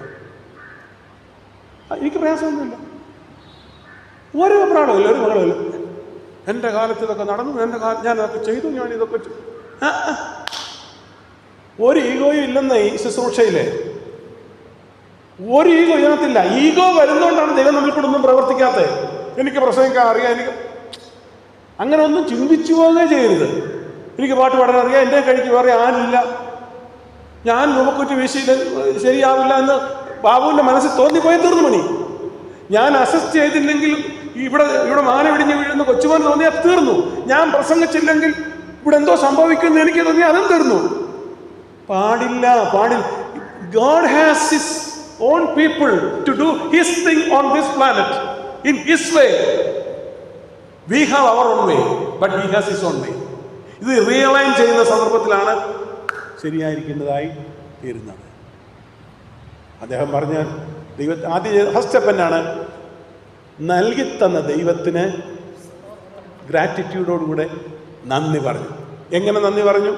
എനിക്ക് പ്രയാസമൊന്നുമില്ല, ഒരു അഭിപ്രായമില്ല, ഒരു മകളുമില്ല. എൻ്റെ കാലത്ത് ഇതൊക്കെ നടന്നു, എൻ്റെ ഞാൻ അതൊക്കെ ചെയ്തു, ഞാൻ ഇതൊക്കെ ഒരു ഈഗോയും ഇല്ലെന്ന് ഈ ശുശ്രൂഷയിലെ ഒരു ഈഗോ ഇതിനകത്തില്ല. ഈഗോ വരുന്നതുകൊണ്ടാണ് ദൈവം നമ്മിൽ കൂടെ ഒന്നും പ്രവർത്തിക്കാത്തത്. എനിക്ക് പ്രസംഗിക്കാൻ അറിയാം, എനിക്ക് അങ്ങനെ ഒന്നും ചിന്തിച്ചു പോകുകയേ ചെയ്യരുത്. എനിക്ക് പാട്ട് പാടാൻ അറിയാം, എൻ്റെ കഴിക്ക് വേറെ ആരില്ല, ഞാൻ രൂപക്കുറ്റി വീശിയിൽ ശരിയാവില്ല എന്ന് ബാബുവിൻ്റെ മനസ്സിൽ തോന്നിപ്പോയാൽ തീർന്നു മണി. ഞാൻ അസിസ്റ്റ് ചെയ്തില്ലെങ്കിൽ ഇവിടെ മാന ഇടിഞ്ഞ് വീഴുന്ന കൊച്ചുമോൻ തോന്നിയാൽ തീർന്നു. ഞാൻ പ്രസംഗിച്ചില്ലെങ്കിൽ ഇവിടെ എന്തോ സംഭവിക്കുന്നു എനിക്ക് തോന്നി, അതും തീർന്നു. പാടില്ല. God has his own people to do his thing on this planet in his way. We have our own way, but he has his own way. ഇത് റിയലൈൻ ചെയ്യുന്ന സന്ദർഭത്തിലാണ് ശരിയായിരിക്കുന്നതായി തീരുന്നത്. അദ്ദേഹം പറഞ്ഞ ആദ്യ ഫസ്റ്റ് സ്റ്റെപ്പ് എന്നാണ്? നൽകിത്തന്ന ദൈവത്തിന് ഗ്രാറ്റിറ്റ്യൂഡോടുകൂടെ നന്ദി പറഞ്ഞു. എങ്ങനെ നന്ദി പറഞ്ഞു?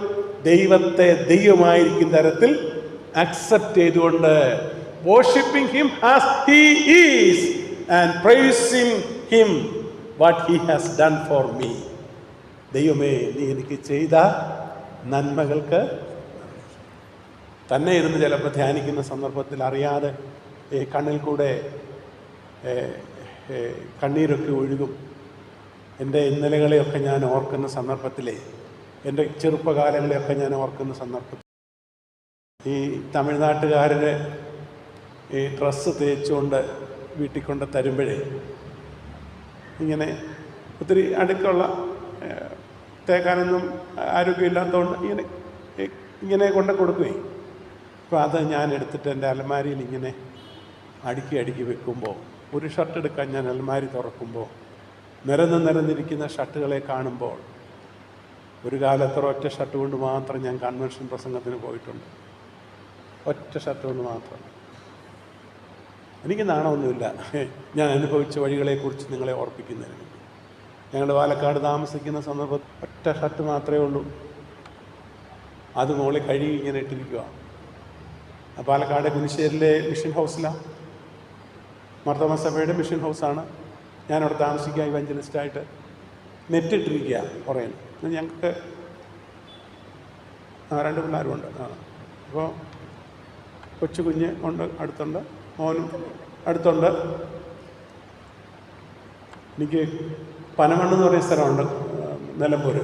ദൈവത്തെ ദൈവമായിരിക്കുന്ന തരത്തിൽ അക്സെപ്റ്റ് ചെയ്തുകൊണ്ട്, worshiping him as he is and praising him what he has done for me. ദൈവമേ, നീ എനിക്ക് ചെയ്ത നന്മകൾക്ക് തന്നെ ഇരുന്ന് ചിലപ്പോൾ ധ്യാനിക്കുന്ന സന്ദർഭത്തിൽ അറിയാതെ കണ്ണിൽ കൂടെ കണ്ണീരൊക്കെ ഒഴുകും. എൻ്റെ ഇന്നലകളെയൊക്കെ ഞാൻ ഓർക്കുന്ന സന്ദർഭത്തിലെ, എൻ്റെ ചെറുപ്പകാലങ്ങളെയൊക്കെ ഞാൻ ഓർക്കുന്ന സന്ദർഭത്തിൽ ഈ തമിഴ്നാട്ടുകാരുടെ ഈ ഡ്രസ്സ് തേച്ചുകൊണ്ട് വീട്ടിൽ കൊണ്ട് തരുമ്പോഴേ ഇങ്ങനെ ഒത്തിരി അടുക്കുള്ള തേക്കാനൊന്നും ആരോഗ്യമില്ലാത്തതുകൊണ്ട് ഇങ്ങനെ കൊണ്ട് കൊടുക്കുകയും, അപ്പോൾ അത് ഞാൻ എടുത്തിട്ട് എൻ്റെ അലമാരിയിൽ ഇങ്ങനെ അടുക്കി വെക്കുമ്പോൾ, ഒരു ഷർട്ട് എടുക്കാൻ ഞാൻ അലമാരി തുറക്കുമ്പോൾ നിരന്നിരിക്കുന്ന ഷർട്ടുകളെ കാണുമ്പോൾ, ഒരു കാലത്ത് ഒറ്റ ഷർട്ട് കൊണ്ട് മാത്രം ഞാൻ കൺവെൻഷൻ പ്രസംഗത്തിന് പോയിട്ടുണ്ട്. ഒറ്റ ഷർട്ട് കൊണ്ട് മാത്രം. എനിക്ക് നാണമൊന്നുമില്ല. ഞാൻ അനുഭവിച്ച വഴികളെക്കുറിച്ച് നിങ്ങളെ ഓർപ്പിക്കുന്നതിന്. ഞങ്ങൾ പാലക്കാട് താമസിക്കുന്ന സന്ദർഭത്തിൽ ഒറ്റ ഷർട്ട് മാത്രമേ ഉള്ളൂ. അത് മുകളിൽ കഴുകി ഇങ്ങനെ ഇട്ടിരിക്കുക. പാലക്കാട് കുനിശ്ശേരിയിലെ മിഷൻ ഹൗസിലാണ്, മർത്തോമാ സഭയുടെ മിഷൻ ഹൗസാണ്. ഞാനവിടെ താമസിക്കുക, ഇവാഞ്ചലിസ്റ്റായിട്ട്. നെറ്റിട്ടിരിക്കുക കുറേ. ഞങ്ങൾക്ക് 2 പിള്ളേരുമുണ്ട്. അപ്പോൾ കൊച്ചു കുഞ്ഞ് ഉണ്ട്, അടുത്തുണ്ട്, മോനും അടുത്തുണ്ട്. എനിക്ക് പനമണ്ണെന്ന് പറയുന്ന സ്ഥലമുണ്ട് നിലമ്പൂർ.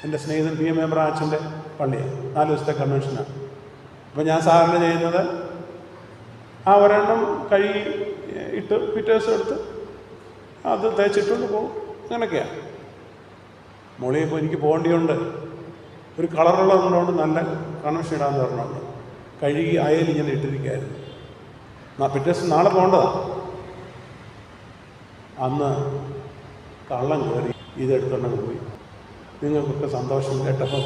എൻ്റെ സ്നേഹിതൻ PM എബ്രഹാച്ചിൻ്റെ പള്ളിയാണ്. 4 ദിവസത്തെ കൺവെൻഷനാണ്. അപ്പോൾ ഞാൻ സാധാരണ ചെയ്യുന്നത് ആ ഒരെണ്ണം കഴുകി ഇട്ട് പിറ്റേ ദിവസം എടുത്ത് അത് തേച്ചിട്ടുകൊണ്ട് പോകും. അങ്ങനെയൊക്കെയാണ്. മോളിൽ ഇപ്പോൾ എനിക്ക് പോകേണ്ടിയുണ്ട്. ഒരു കളറുള്ളതുകൊണ്ട് നല്ല കൺവെൻഷൻ ഇടാമെന്ന് പറഞ്ഞുകൊണ്ട് കഴുകി അയൽ ഇങ്ങനെ ഇട്ടിരിക്കുകയായിരുന്നു. പിറ്റേ ദിവസം നാളെ പോകേണ്ടതാണ്. അന്ന് കള്ളം കയറി ഇതെടുത്തുകൊണ്ട് പോയി. നിങ്ങൾക്കൊക്കെ സന്തോഷം കേട്ടപ്പോൾ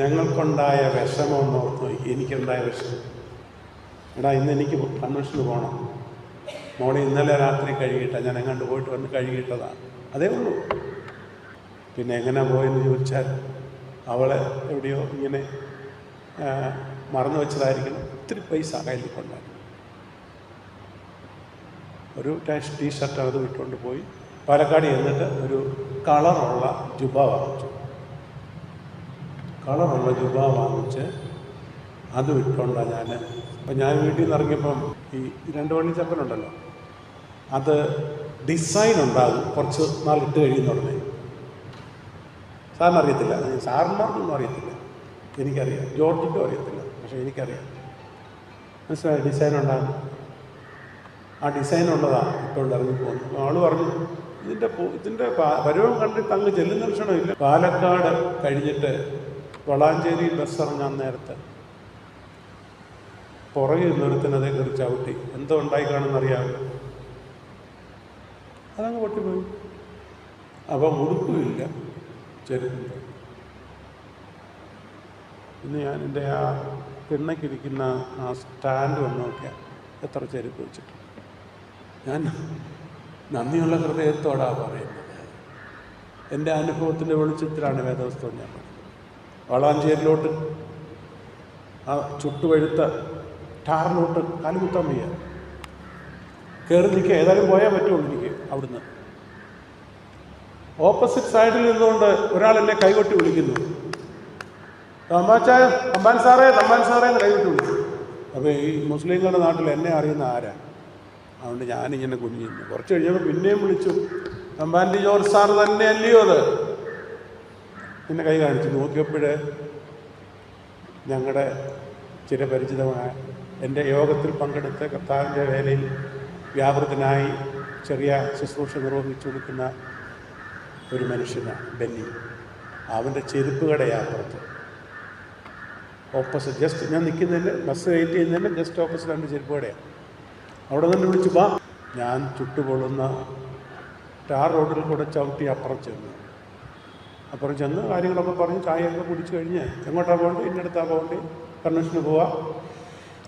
ഞങ്ങൾക്കുണ്ടായ വിഷമമെന്ന് ഓർത്ത് എനിക്കുണ്ടായ വിഷമം. എടാ, ഇന്ന് എനിക്ക് കൺവെൻഷന് പോകണം. മോളെ ഇന്നലെ രാത്രി കഴുകിയിട്ടാണ്, ഞാൻ എങ്ങാണ്ട് പോയിട്ട് വന്ന് കഴുകിയിട്ടതാണ്. അതേ ഉള്ളൂ. പിന്നെ എങ്ങനെ പോയെന്ന് ചോദിച്ചാൽ അവളെ എവിടെയോ ഇങ്ങനെ മറന്നു വെച്ചതായിരിക്കണം. ഒത്തിരി പൈസ കയ്യിൽ കൊണ്ടായിരുന്നു. ഒരു ടീ-ഷർട്ട് അത് വിട്ടുകൊണ്ട് പോയി. പാലക്കാട് ചെന്നിട്ട് ഒരു കളറുള്ള ജുബ വാങ്ങിച്ചു. അത് വിട്ടുകൊണ്ടാണ് ഞാൻ. അപ്പം ഞാൻ വീട്ടിൽ നിന്ന് ഇറങ്ങിയപ്പം ഈ 2 വള്ളി ചപ്പലുണ്ടല്ലോ, അത് ഡിസൈൻ ഉണ്ടാകും കുറച്ച് നാളിട്ട് കഴിയുന്ന ഉടനെ. സാറിന് അറിയത്തില്ല, സാറിന്മാർക്കൊന്നും അറിയത്തില്ല, എനിക്കറിയാം. ജോർജിക്കും അറിയത്തില്ല, പക്ഷേ എനിക്കറിയാം. മനസ്സിലായി? ഡിസൈൻ ഉണ്ടാകും. ആ ഡിസൈൻ ഉള്ളതാണ് ഇട്ടുകൊണ്ട് ഇറങ്ങിപ്പോകുന്നു. ആൾ പറഞ്ഞു, ഇതിൻ്റെ പരുവം കണ്ടിട്ട് അങ്ങ് ചെല്ലുന്ന ലക്ഷണമില്ല. പാലക്കാട് കഴിഞ്ഞിട്ട് വളാഞ്ചേരി ബസ് ഇറങ്ങാൻ നേരത്ത് പുറകിൽ നിർത്തുന്നതേ കയറി ചവിട്ടി. എന്തോ ഉണ്ടായി കാണുമെന്നറിയാമല്ലോ. അതങ്ങ് പൊട്ടിപ്പോയി. അപ്പം ഉടുപ്പില്ല, ചെരുപ്പില്ല. ഇന്ന് ഞാൻ എൻ്റെ ആ തിണ്ണയ്ക്കിരിക്കുന്ന ആ സ്റ്റാൻഡ് വന്ന് നോക്കിയാൽ എത്ര ചെരുപ്പ് വെച്ചിട്ട്. ഞാൻ നന്ദിയുള്ള ഹൃദയത്തോടാണ് പറയുന്നത്. എൻ്റെ അനുഭവത്തിൻ്റെ വെളിച്ചത്തിലാണ് വേദപുസ്തകം ഞാൻ പറഞ്ഞത്. വളാഞ്ചേരിയിലോട്ട് ആ ചുട്ടുപഴുത്ത ടാറിലോട്ട് കാലുകുത്താൻ വയ്യ. കയറി നിൽക്കുക, ഏതായാലും പോയാൽ പറ്റുള്ളൂ എനിക്ക്. അവിടുന്ന് ഓപ്പോസിറ്റ് സൈഡിൽ നിന്നുകൊണ്ട് ഒരാൾ എന്നെ കൈകൊട്ടി വിളിക്കുന്നു, തമ്പാൻ സാറേ എന്ന് കൈകൊട്ടി വിളിക്കുന്നു. അപ്പോൾ ഈ മുസ്ലിങ്ങളുടെ നാട്ടിൽ എന്നെ അറിയുന്ന ആരാ? അതുകൊണ്ട് ഞാനിങ്ങനെ കുഞ്ഞിരുന്നു. കുറച്ച് കഴിഞ്ഞപ്പോൾ പിന്നെയും വിളിച്ചു, തമ്പാൻ്റെ ജോർജ് സാർ തന്നെ അല്ലയോ അത്? എന്നെ കൈ കാണിച്ചു. നോക്കിയപ്പോഴേ ഞങ്ങളുടെ ചിരപരിചിതമായ എൻ്റെ യോഗത്തിൽ പങ്കെടുത്ത് കർത്താവിൻ്റെ വേലയിൽ വ്യാപൃതനായി ചെറിയ ശുശ്രൂഷ നിർവഹിച്ചു കൊടുക്കുന്ന ഒരു മനുഷ്യനാണ് ബെന്നി. അവൻ്റെ ചെരുപ്പ് കടയാപ്പുറത്ത് ഓപ്പോസിറ്റ്, ജസ്റ്റ് ഞാൻ നിൽക്കുന്നതിൻ്റെ ബസ് വെയിറ്റ് ചെയ്യുന്നതിൻ്റെ ജസ്റ്റ് ഓപ്പോസിറ്റ് രണ്ട് ചെരുപ്പ് കടയാണ്. അവിടെ നിന്ന് വിളിച്ചു, വാ. ഞാൻ ചുട്ടുപൊള്ളുന്ന ടാർ റോഡിൽ കൂടെ ചവിട്ടി അപ്പുറം ചെന്ന് കാര്യങ്ങളൊക്കെ പറഞ്ഞ് ചായയൊക്കെ കുടിച്ച് കഴിഞ്ഞ് എങ്ങോട്ടാണ് പോകേണ്ടത്? ഇന്നടുത്താണ് പോകേണ്ടത്, കൺവെൻഷന് പോവാം.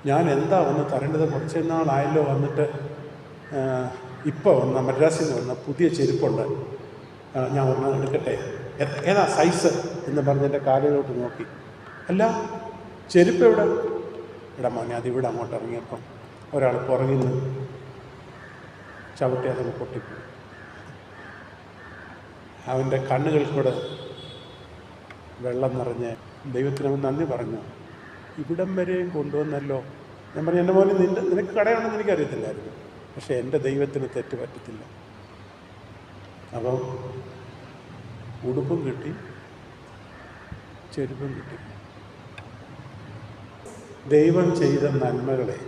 ഞാൻ എന്താ വന്ന് തരേണ്ടത്? കുറച്ച് നാളായല്ലോ വന്നിട്ട്. ഇപ്പോൾ വന്ന മദ്രാസിൽ നിന്ന് വന്ന പുതിയ ചെരുപ്പുണ്ട്, ഞാൻ ഒരെണ്ണം എടുക്കട്ടെ, ഏതാ സൈസ് എന്ന് പറഞ്ഞ് എൻ്റെ കാലിലോട്ട് നോക്കി. അല്ല, ചെരുപ്പ് എവിടെ? ഇവിടെ മോനെ, അതിവിടെ അങ്ങോട്ട് ഇറങ്ങിയപ്പം ഒരാൾ പുറകിൽ നിന്ന് ചവിട്ടി അതങ്ങ് പൊട്ടിപ്പോയി. അവൻ്റെ കണ്ണുകൾ കൂടെ വെള്ളം നിറഞ്ഞ് ദൈവത്തിന് നന്ദി പറഞ്ഞു. ഇവിടം വരെയും കൊണ്ടുവന്നല്ലോ. ഞാൻ പറഞ്ഞു, എൻ്റെ മോനെ നിനക്ക് കടയുണ്ടെന്ന് എനിക്കറിയത്തില്ലായിരുന്നു, പക്ഷേ എൻ്റെ ദൈവത്തിന് തെറ്റ് പറ്റത്തില്ല. അപ്പം ഉടുപ്പും കിട്ടി, ചെരുപ്പും കിട്ടി. ദൈവം ചെയ്ത നന്മകളെ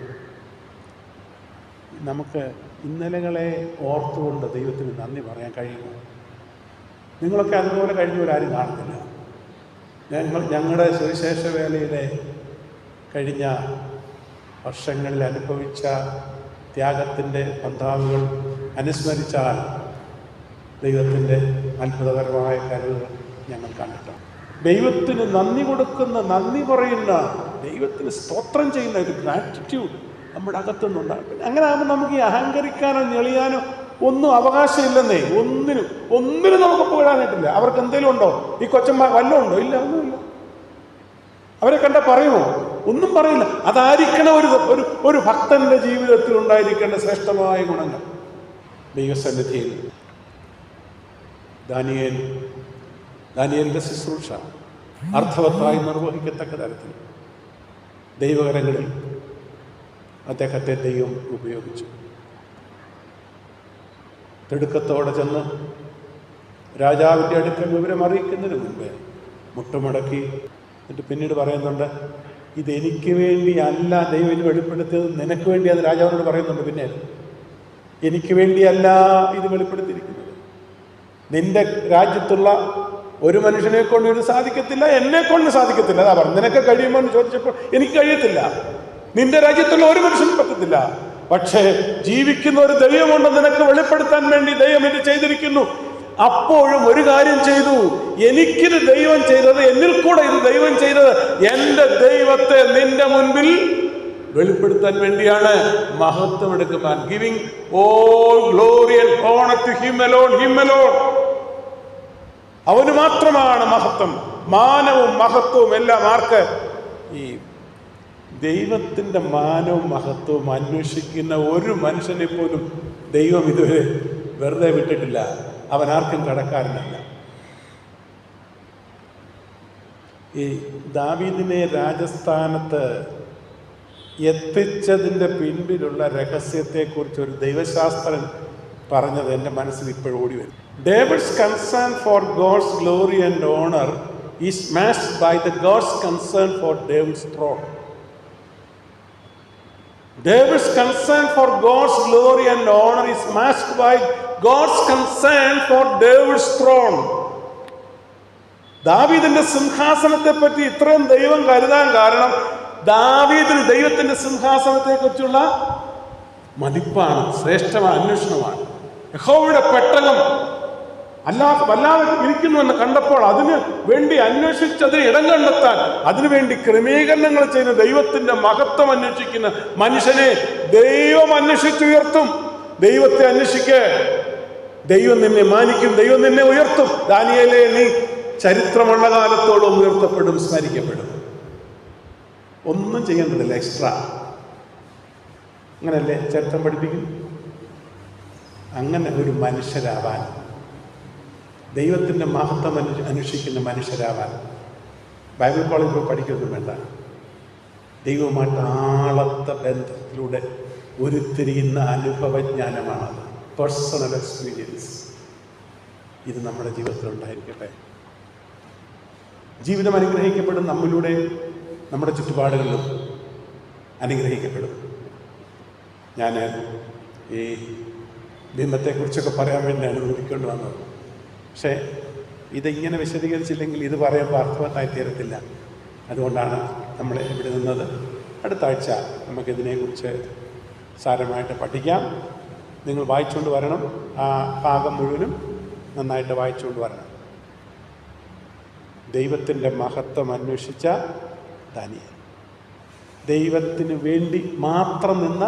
നമുക്ക് ഇന്നലകളെ ഓർത്തുകൊണ്ട് ദൈവത്തിന് നന്ദി പറയാൻ കഴിയുമോ? നിങ്ങളൊക്കെ അതുപോലെ കഴിഞ്ഞവരാരും കാണത്തില്ല. ഞങ്ങളുടെ സുവിശേഷ വേലയുടെ കഴിഞ്ഞ വർഷങ്ങളിൽ അനുഭവിച്ച ത്യാഗത്തിൻ്റെ പന്താവുകൾ അനുസ്മരിച്ചാൽ ദൈവത്തിൻ്റെ അത്ഭുതകരമായ കഴിവുകൾ ഞങ്ങൾ കണ്ടിട്ടുണ്ട്. ദൈവത്തിന് നന്ദി കൊടുക്കുന്ന, നന്ദി പറയുന്ന, ദൈവത്തിന് സ്തോത്രം ചെയ്യുന്ന ഒരു ഗ്രാറ്റിറ്റ്യൂഡ് നമ്മുടെ അകത്തുനിന്നുണ്ടാകും. അങ്ങനെ ആകുമ്പോൾ നമുക്ക് ഈ അഹങ്കരിക്കാനോ ഞെളിയാനോ ഒന്നും അവകാശമില്ലെന്നേ. ഒന്നിനും നമുക്ക് പോകാനായിട്ടില്ല. അവർക്ക് എന്തെങ്കിലും ഉണ്ടോ? ഈ കൊച്ചന്മാർ വല്ലതും ഉണ്ടോ? ഇല്ല, ഒന്നുമില്ല. അവരെ കണ്ട പറയുമോ? ഒന്നും പറയില്ല. അതായിരിക്കണം ഒരു ഭക്തന്റെ ജീവിതത്തിൽ ഉണ്ടായിരിക്കേണ്ട ശ്രേഷ്ഠമായ ഗുണങ്ങൾ. ദൈവസന്നിധിയിൽ ദാനിയേലിന്റെ ശുശ്രൂഷ അർത്ഥവത്തായി നിർവഹിക്കത്തക്ക തരത്തിൽ ദൈവകരങ്ങളിൽ അദ്ദേഹത്തെ ദൈവം ഉപയോഗിച്ചു. തിടുക്കത്തോടെ ചെന്ന് രാജാവിൻ്റെ അടുക്കൽ വിവരം അറിയിക്കുന്നതിന് മുൻപേ മുട്ടുമടക്കി എന്നിട്ട് പിന്നീട് പറയുന്നുണ്ട്, ഇതെനിക്ക് വേണ്ടി അല്ല ദൈവം ഇത് വെളിപ്പെടുത്തിയത്, നിനക്ക് വേണ്ടി. അത് രാജാവിനോട് പറയുന്നുണ്ട്. പിന്നെ എനിക്ക് വേണ്ടിയല്ല ഇത് വെളിപ്പെടുത്തിയിരിക്കുന്നത്. നിന്റെ രാജ്യത്തുള്ള ഒരു മനുഷ്യനെ കൊണ്ട് ഇത് സാധിക്കത്തില്ല, എന്നെ കൊണ്ട് സാധിക്കത്തില്ല. അതാ പറഞ്ഞു. നിനക്ക് കഴിയുമോ എന്ന് ചോദിച്ചപ്പോൾ എനിക്ക് കഴിയത്തില്ല. നിന്റെ രാജ്യത്തുള്ള ഒരു മനുഷ്യനും പറ്റത്തില്ല. പക്ഷേ ജീവിക്കുന്ന ഒരു ദൈവമുണ്ട് നിനക്ക് വെളിപ്പെടുത്താൻ വേണ്ടി ദൈവം ഇത് ചെയ്തിരിക്കുന്നു. അപ്പോഴും ഒരു കാര്യം ചെയ്തു. എനിക്കിത് ദൈവം ചെയ്തത്, എന്നിൽ കൂടെ ഇത് ദൈവം ചെയ്തത് എൻ്റെ ദൈവത്തെ നിന്റെ മുൻപിൽ വെളിപ്പെടുത്താൻ വേണ്ടിയാണ്. മഹത്വം എടുക്കുവാൻ, giving all glory and honour to him alone, him alone. അവന് മാത്രമാണ് മഹത്വം, മാനവും മഹത്വവും എല്ലാം. ആർക്ക്? ഈ ദൈവത്തിൻ്റെ മാനവും മഹത്വവും അന്വേഷിക്കുന്ന ഒരു മനുഷ്യനെ പോലും ദൈവം ഇതുവരെ വെറുതെ വിട്ടിട്ടില്ല. അവൻ ആർക്കും കടക്കാരനല്ല. ഈ ദാവീദിനെ രാജസ്ഥാനത്ത് എത്തിച്ചതിൻ്റെ പിൻപിലുള്ള രഹസ്യത്തെക്കുറിച്ച് ഒരു ദൈവശാസ്ത്രൻ പറഞ്ഞത് എൻ്റെ മനസ്സിൽ ഇപ്പോഴും ഓടി വരും. David's concern for God's glory and honour is matched by the God's concern for David's throne. David's concern for God's glory and honor is matched by God's concern for David's throne. ദാവീദിന്റെ സിംഹാസനത്തെ പറ്റി ഇത്രയും ദൈവം കരുതാൻ കാരണം ദാവീദിന് ദൈവത്തിന്റെ സിംഹാസനത്തെ കുറിച്ചുള്ള മതിപ്പാണ്, ശ്രേഷ്ഠമായ അന്വേഷണമാണ്. യഹോവയുടെ പെട്ടകം വല്ലാതെ ഇരിക്കുന്നുവെന്ന് കണ്ടപ്പോൾ അതിന് വേണ്ടി അന്വേഷിച്ചതിന് ഇടം കണ്ടെത്താൻ, അതിനുവേണ്ടി ക്രമീകരണങ്ങൾ ചെയ്യുന്ന, ദൈവത്തിന്റെ മഹത്വം അന്വേഷിക്കുന്ന മനുഷ്യനെ ദൈവം അന്വേഷിച്ചുയർത്തും. ദൈവത്തെ അന്വേഷിക്ക്, ദൈവം നിന്നെ മാനിക്കും, ദൈവം നിന്നെ ഉയർത്തും. ദാനിയേലേ, നീ ചരിത്രമുള്ള കാലത്തോളം ഉയർത്തപ്പെടും, സ്മരിക്കപ്പെടും. ഒന്നും ചെയ്യേണ്ടതില്ല എക്സ്ട്രാ. അങ്ങനല്ലേ ചരിത്രം പഠിപ്പിക്കും? അങ്ങനെ ഒരു മനുഷ്യരാവാൻ, ദൈവത്തിൻ്റെ മഹത്വം അന്വേഷിക്കുന്ന മനുഷ്യരാവാൻ ബൈബിൾ കോളേജിൽ പോയി പഠിക്കൊന്നും വേണ്ട. ദൈവവുമായിട്ട് ആളത്തെ ബന്ധത്തിലൂടെ ഉരുത്തിരിയുന്ന അനുഭവജ്ഞാനമാണത്, പേഴ്സണൽ എക്സ്പീരിയൻസ്. ഇത് നമ്മുടെ ജീവിതത്തിൽ ഉണ്ടായിരിക്കട്ടെ. ജീവിതം അനുഗ്രഹിക്കപ്പെടും, നമ്മിലൂടെ നമ്മുടെ ചുറ്റുപാടുകളിലും അനുഗ്രഹിക്കപ്പെടും. ഞാൻ ഈ ബിംബത്തെക്കുറിച്ചൊക്കെ പറയാൻ വേണ്ടിയാണ് ഊരിക്കൊണ്ട് വന്നത്. പക്ഷേ ഇതിങ്ങനെ വിശദീകരിച്ചില്ലെങ്കിൽ ഇത് പറയുമ്പോൾ അർത്ഥവത്തായി തീരത്തില്ല. അതുകൊണ്ടാണ് നമ്മൾ ഇവിടെ നിന്നത്. അടുത്ത ആഴ്ച നമുക്കിതിനെക്കുറിച്ച് സാരമായിട്ട് പഠിക്കാം. നിങ്ങൾ വായിച്ചുകൊണ്ട് വരണം. ആ ഭാഗം മുഴുവനും നന്നായിട്ട് വായിച്ചുകൊണ്ട് വരണം. ദൈവത്തിൻ്റെ മഹത്വം അന്വേഷിച്ച ദാനിയേൽ, ദൈവത്തിന് വേണ്ടി മാത്രം നിന്ന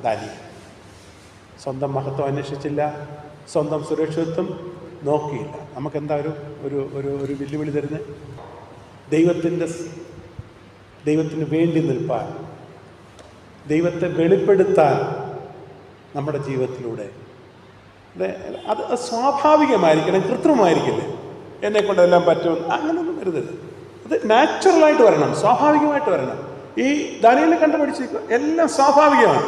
ദാനിയേൽ. സ്വന്തം മഹത്വം അന്വേഷിച്ചില്ല, സ്വന്തം സുരക്ഷിതത്വം നോക്കിയില്ല. നമുക്കെന്താ ഒരു വെല്ലുവിളി തരുന്നത്? ദൈവത്തിന് വേണ്ടി നിൽപ്പാൻ, ദൈവത്തെ വെളിപ്പെടുത്താൻ നമ്മുടെ ജീവിതത്തിലൂടെ. അത് സ്വാഭാവികമായിരിക്കണം, കൃത്രിമമായിരിക്കില്ലേ. എന്നെക്കൊണ്ടെല്ലാം പറ്റും അങ്ങനെയൊന്നും വരുന്നത്. അത് നാച്ചുറലായിട്ട് വരണം, സ്വാഭാവികമായിട്ട് വരണം. ഈ ദാനിയേലിനെ കണ്ടുപിടിച്ചിരിക്കുക എല്ലാം സ്വാഭാവികമാണ്,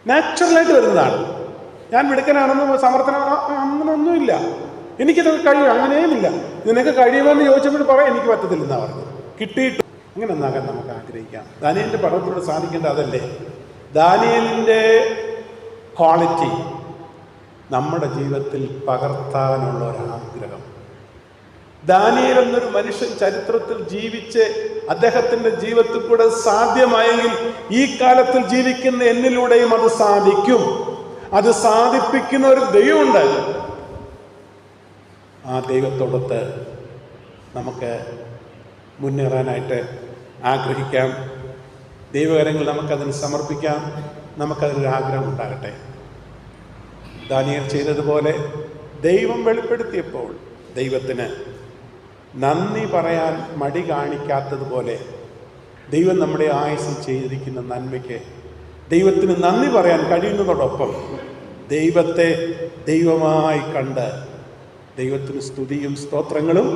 നാച്ചുറലായിട്ട് വരുന്നതാണ്. ഞാൻ മിടുക്കനാണെന്ന് അങ്ങനൊന്നുമില്ല, എനിക്കിതൊക്കെ കഴിയും, അങ്ങനെയുമില്ല. നിനക്ക് കഴിയുമെന്ന് ചോദിച്ചപ്പോൾ പറയാം എനിക്ക് പറ്റത്തില്ലെന്നാണ് പറഞ്ഞത്. കിട്ടിയിട്ട് അങ്ങനെ ഒന്നാകാൻ നമുക്ക് ആഗ്രഹിക്കാം. ദാനിയേലിൻ്റെ പഠനത്തിലൂടെ സാധിക്കേണ്ട അതല്ലേ? ദാനിയേലിൻ്റെ ക്വാളിറ്റി നമ്മുടെ ജീവിതത്തിൽ പകർത്താനുള്ള ഒരാഗ്രഹം. ദാനിയേൽ എന്നൊരു മനുഷ്യൻ ചരിത്രത്തിൽ ജീവിച്ച് അദ്ദേഹത്തിൻ്റെ ജീവിതത്തിൽ കൂടെ സാധ്യമായെങ്കിൽ ഈ കാലത്തിൽ ജീവിക്കുന്ന എന്നിലൂടെയും അത് സാധിക്കും. അത് സാധിപ്പിക്കുന്ന ഒരു ദൈവമുണ്ട്. ആ ദൈവത്തോടൊത്ത് നമുക്ക് മുന്നേറാനായിട്ട് ആഗ്രഹിക്കാം. ദൈവകരങ്ങൾ നമുക്കതിന് സമർപ്പിക്കാം. നമുക്കതിനൊരു ആഗ്രഹം ഉണ്ടാകട്ടെ. ദാനിയേൽ ചെയ്തതുപോലെ ദൈവം വെളിപ്പെടുത്തിയപ്പോൾ ദൈവത്തിന് നന്ദി പറയാൻ മടി കാണിക്കാത്തതുപോലെ ദൈവം നമ്മുടെ ആയുസ്സിൽ ചെയ്തിരിക്കുന്ന നന്മയ്ക്ക് ദൈവത്തിന് നന്ദി പറയാൻ കഴിയുന്നതോടൊപ്പം ദൈവത്തെ ദൈവമായി കണ്ട് ദൈവത്തിന് സ്തുതിയും സ്തോത്രങ്ങളും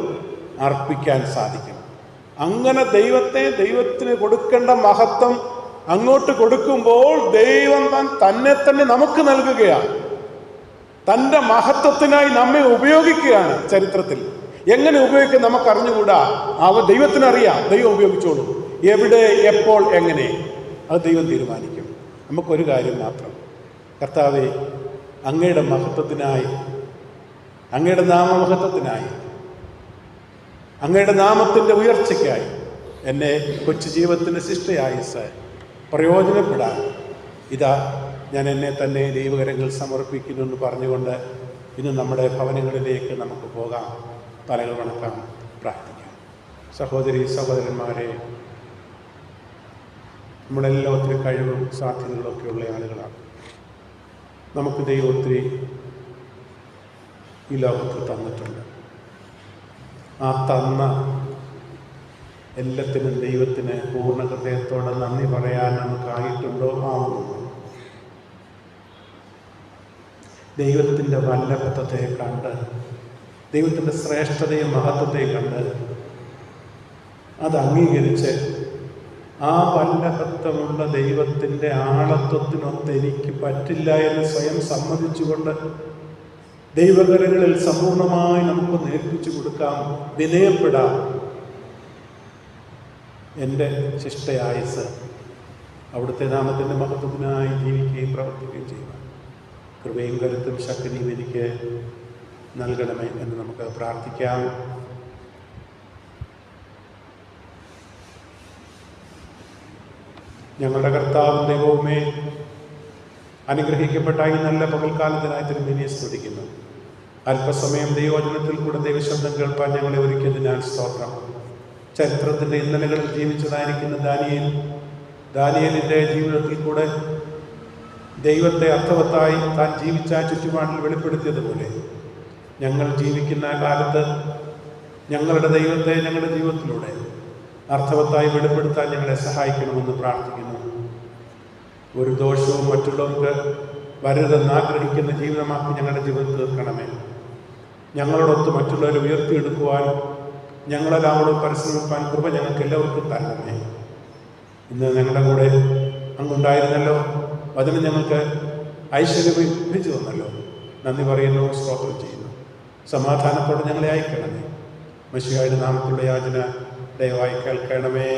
അർപ്പിക്കാൻ സാധിക്കണം. അങ്ങനെ ദൈവത്തിന് കൊടുക്കേണ്ട മഹത്വം അങ്ങോട്ട് കൊടുക്കുമ്പോൾ ദൈവം തന്നെ നമുക്ക് നൽകുകയാണ്. തൻ്റെ മഹത്വത്തിനായി നമ്മെ ഉപയോഗിക്കുകയാണ്. ചരിത്രത്തിൽ എങ്ങനെ ഉപയോഗിക്കാൻ നമുക്ക് അറിഞ്ഞുകൂടാ. ദൈവത്തിനറിയാം. ദൈവം ഉപയോഗിച്ചോളൂ. എവിടെ, എപ്പോൾ, എങ്ങനെ, അത് ദൈവം തീരുമാനിക്കും. നമുക്കൊരു കാര്യം മാത്രം, കർത്താവേ, അങ്ങയുടെ മഹത്വത്തിനായി, അങ്ങയുടെ നാമമഹത്വത്തിനായി, അങ്ങയുടെ നാമത്തിൻ്റെ ഉയർച്ചയ്ക്കായി എന്നെ കൊച്ചു ജീവിതത്തിൻ്റെ ശിഷ്ടയായുസ് പ്രയോജനപ്പെടാൻ ഇതാ ഞാൻ എന്നെ തന്നെ ദൈവകരങ്ങൾ സമർപ്പിക്കുന്നു എന്ന് പറഞ്ഞുകൊണ്ട് ഇന്ന് നമ്മുടെ ഭവനങ്ങളിലേക്ക് നമുക്ക് പോകാം. തലകൾ വണക്കാം, പ്രാർത്ഥിക്കാം. സഹോദരി സഹോദരന്മാരെ, നമ്മളെല്ലാം ഒത്തിരി കഴിവും സാധ്യതകളൊക്കെ ഉള്ള ആളുകളാണ്. നമുക്ക് ദൈവം ഒത്തിരി ഈ ലോകത്തിൽ തന്നിട്ടുണ്ട്. ആ തന്ന എല്ലാത്തിനും ദൈവത്തിന് പൂർണ്ണ ഹൃദയത്തോടെ നന്ദി പറയാൻ നമുക്കായിട്ടുണ്ടോ? ആവുന്നുണ്ടോ? ദൈവത്തിൻ്റെ വല്ലഭത്വത്തെ കണ്ട്, ദൈവത്തിൻ്റെ ശ്രേഷ്ഠതയും മഹത്വത്തെ കണ്ട് അത് അംഗീകരിച്ച് ആ വല്ലഭത്വമുള്ള ദൈവത്തിൻ്റെ ആളത്വത്തിനൊത്ത് എനിക്ക് പറ്റില്ല എന്ന് സ്വയം സമ്മതിച്ചുകൊണ്ട് ദൈവകരങ്ങളിൽ സമ്പൂർണമായി നമുക്ക് നേർപ്പിച്ചു കൊടുക്കാം. വിനയപ്പെടാം. എൻ്റെ ശിഷ്ടയായുസ് അവിടുത്തെ നാമത്തിൻ്റെ മഹത്വത്തിനായി ജീവിക്കുകയും പ്രവർത്തിക്കുകയും ചെയ്യുക. കൃപയും കരുത്തും ശക്തിയും എനിക്ക് നൽകണമേ എന്ന് നമുക്ക് പ്രാർത്ഥിക്കാം. ഞങ്ങളുടെ കർത്താവും ദൈവവുമേ, അനുഗ്രഹിക്കപ്പെട്ട ഈ നല്ല പകൽക്കാലത്തിനായി തിരുമേനിയെ സ്തുതിക്കുന്നു. അല്പസമയം ദൈവവചനത്തിൽ കൂടെ ദൈവശബ്ദം കേൾപ്പാൻ ഞങ്ങളെ ഒരുക്കിയതിനാൽ സ്തോത്രം. ചരിത്രത്തിൻ്റെ ഇന്നലകളിൽ ജീവിച്ചതായിരിക്കുന്ന ദാനിയേലിൻ്റെ ജീവിതത്തിൽ കൂടെ ദൈവത്തെ അർത്ഥവത്തായി താൻ ജീവിച്ച ചുറ്റുപാടിൽ വെളിപ്പെടുത്തിയതുപോലെ ഞങ്ങൾ ജീവിക്കുന്ന കാലത്ത് ഞങ്ങളുടെ ദൈവത്തെ ഞങ്ങളുടെ ജീവിതത്തിലൂടെ അർത്ഥവത്തായി വെളിപ്പെടുത്താൻ ഞങ്ങളെ സഹായിക്കണമെന്ന് പ്രാർത്ഥിക്കുന്നു. ഒരു ദോഷവും മറ്റുള്ളവർക്ക് വരരുതെന്ന് ആഗ്രഹിക്കുന്ന ജീവിതമാക്കി ഞങ്ങളുടെ ജീവിതത്തിൽ തീർക്കണമേ. ഞങ്ങളോടൊത്ത് മറ്റുള്ളവരെ ഉയർത്തിയെടുക്കുവാൻ, ഞങ്ങളെല്ലാവരോടും പരിശ്രമിക്കാൻ കൃപ ഞങ്ങൾക്ക് എല്ലാവർക്കും തരണമേ. ഇന്ന് ഞങ്ങളുടെ കൂടെ അങ്ങുണ്ടായിരുന്നല്ലോ, അതിന് ഞങ്ങൾക്ക് ഐശ്വര്യം ലഭിച്ചു തന്നല്ലോ. നന്ദി പറയുന്നു, സ്തോത്രം ചെയ്യുന്നു. സമാധാനത്തോടെ ഞങ്ങളെ അയക്കണമേ. മശിഹായുടെ നാമത്തിലുള്ള യാചന ദയവായി കേൾക്കണമേ.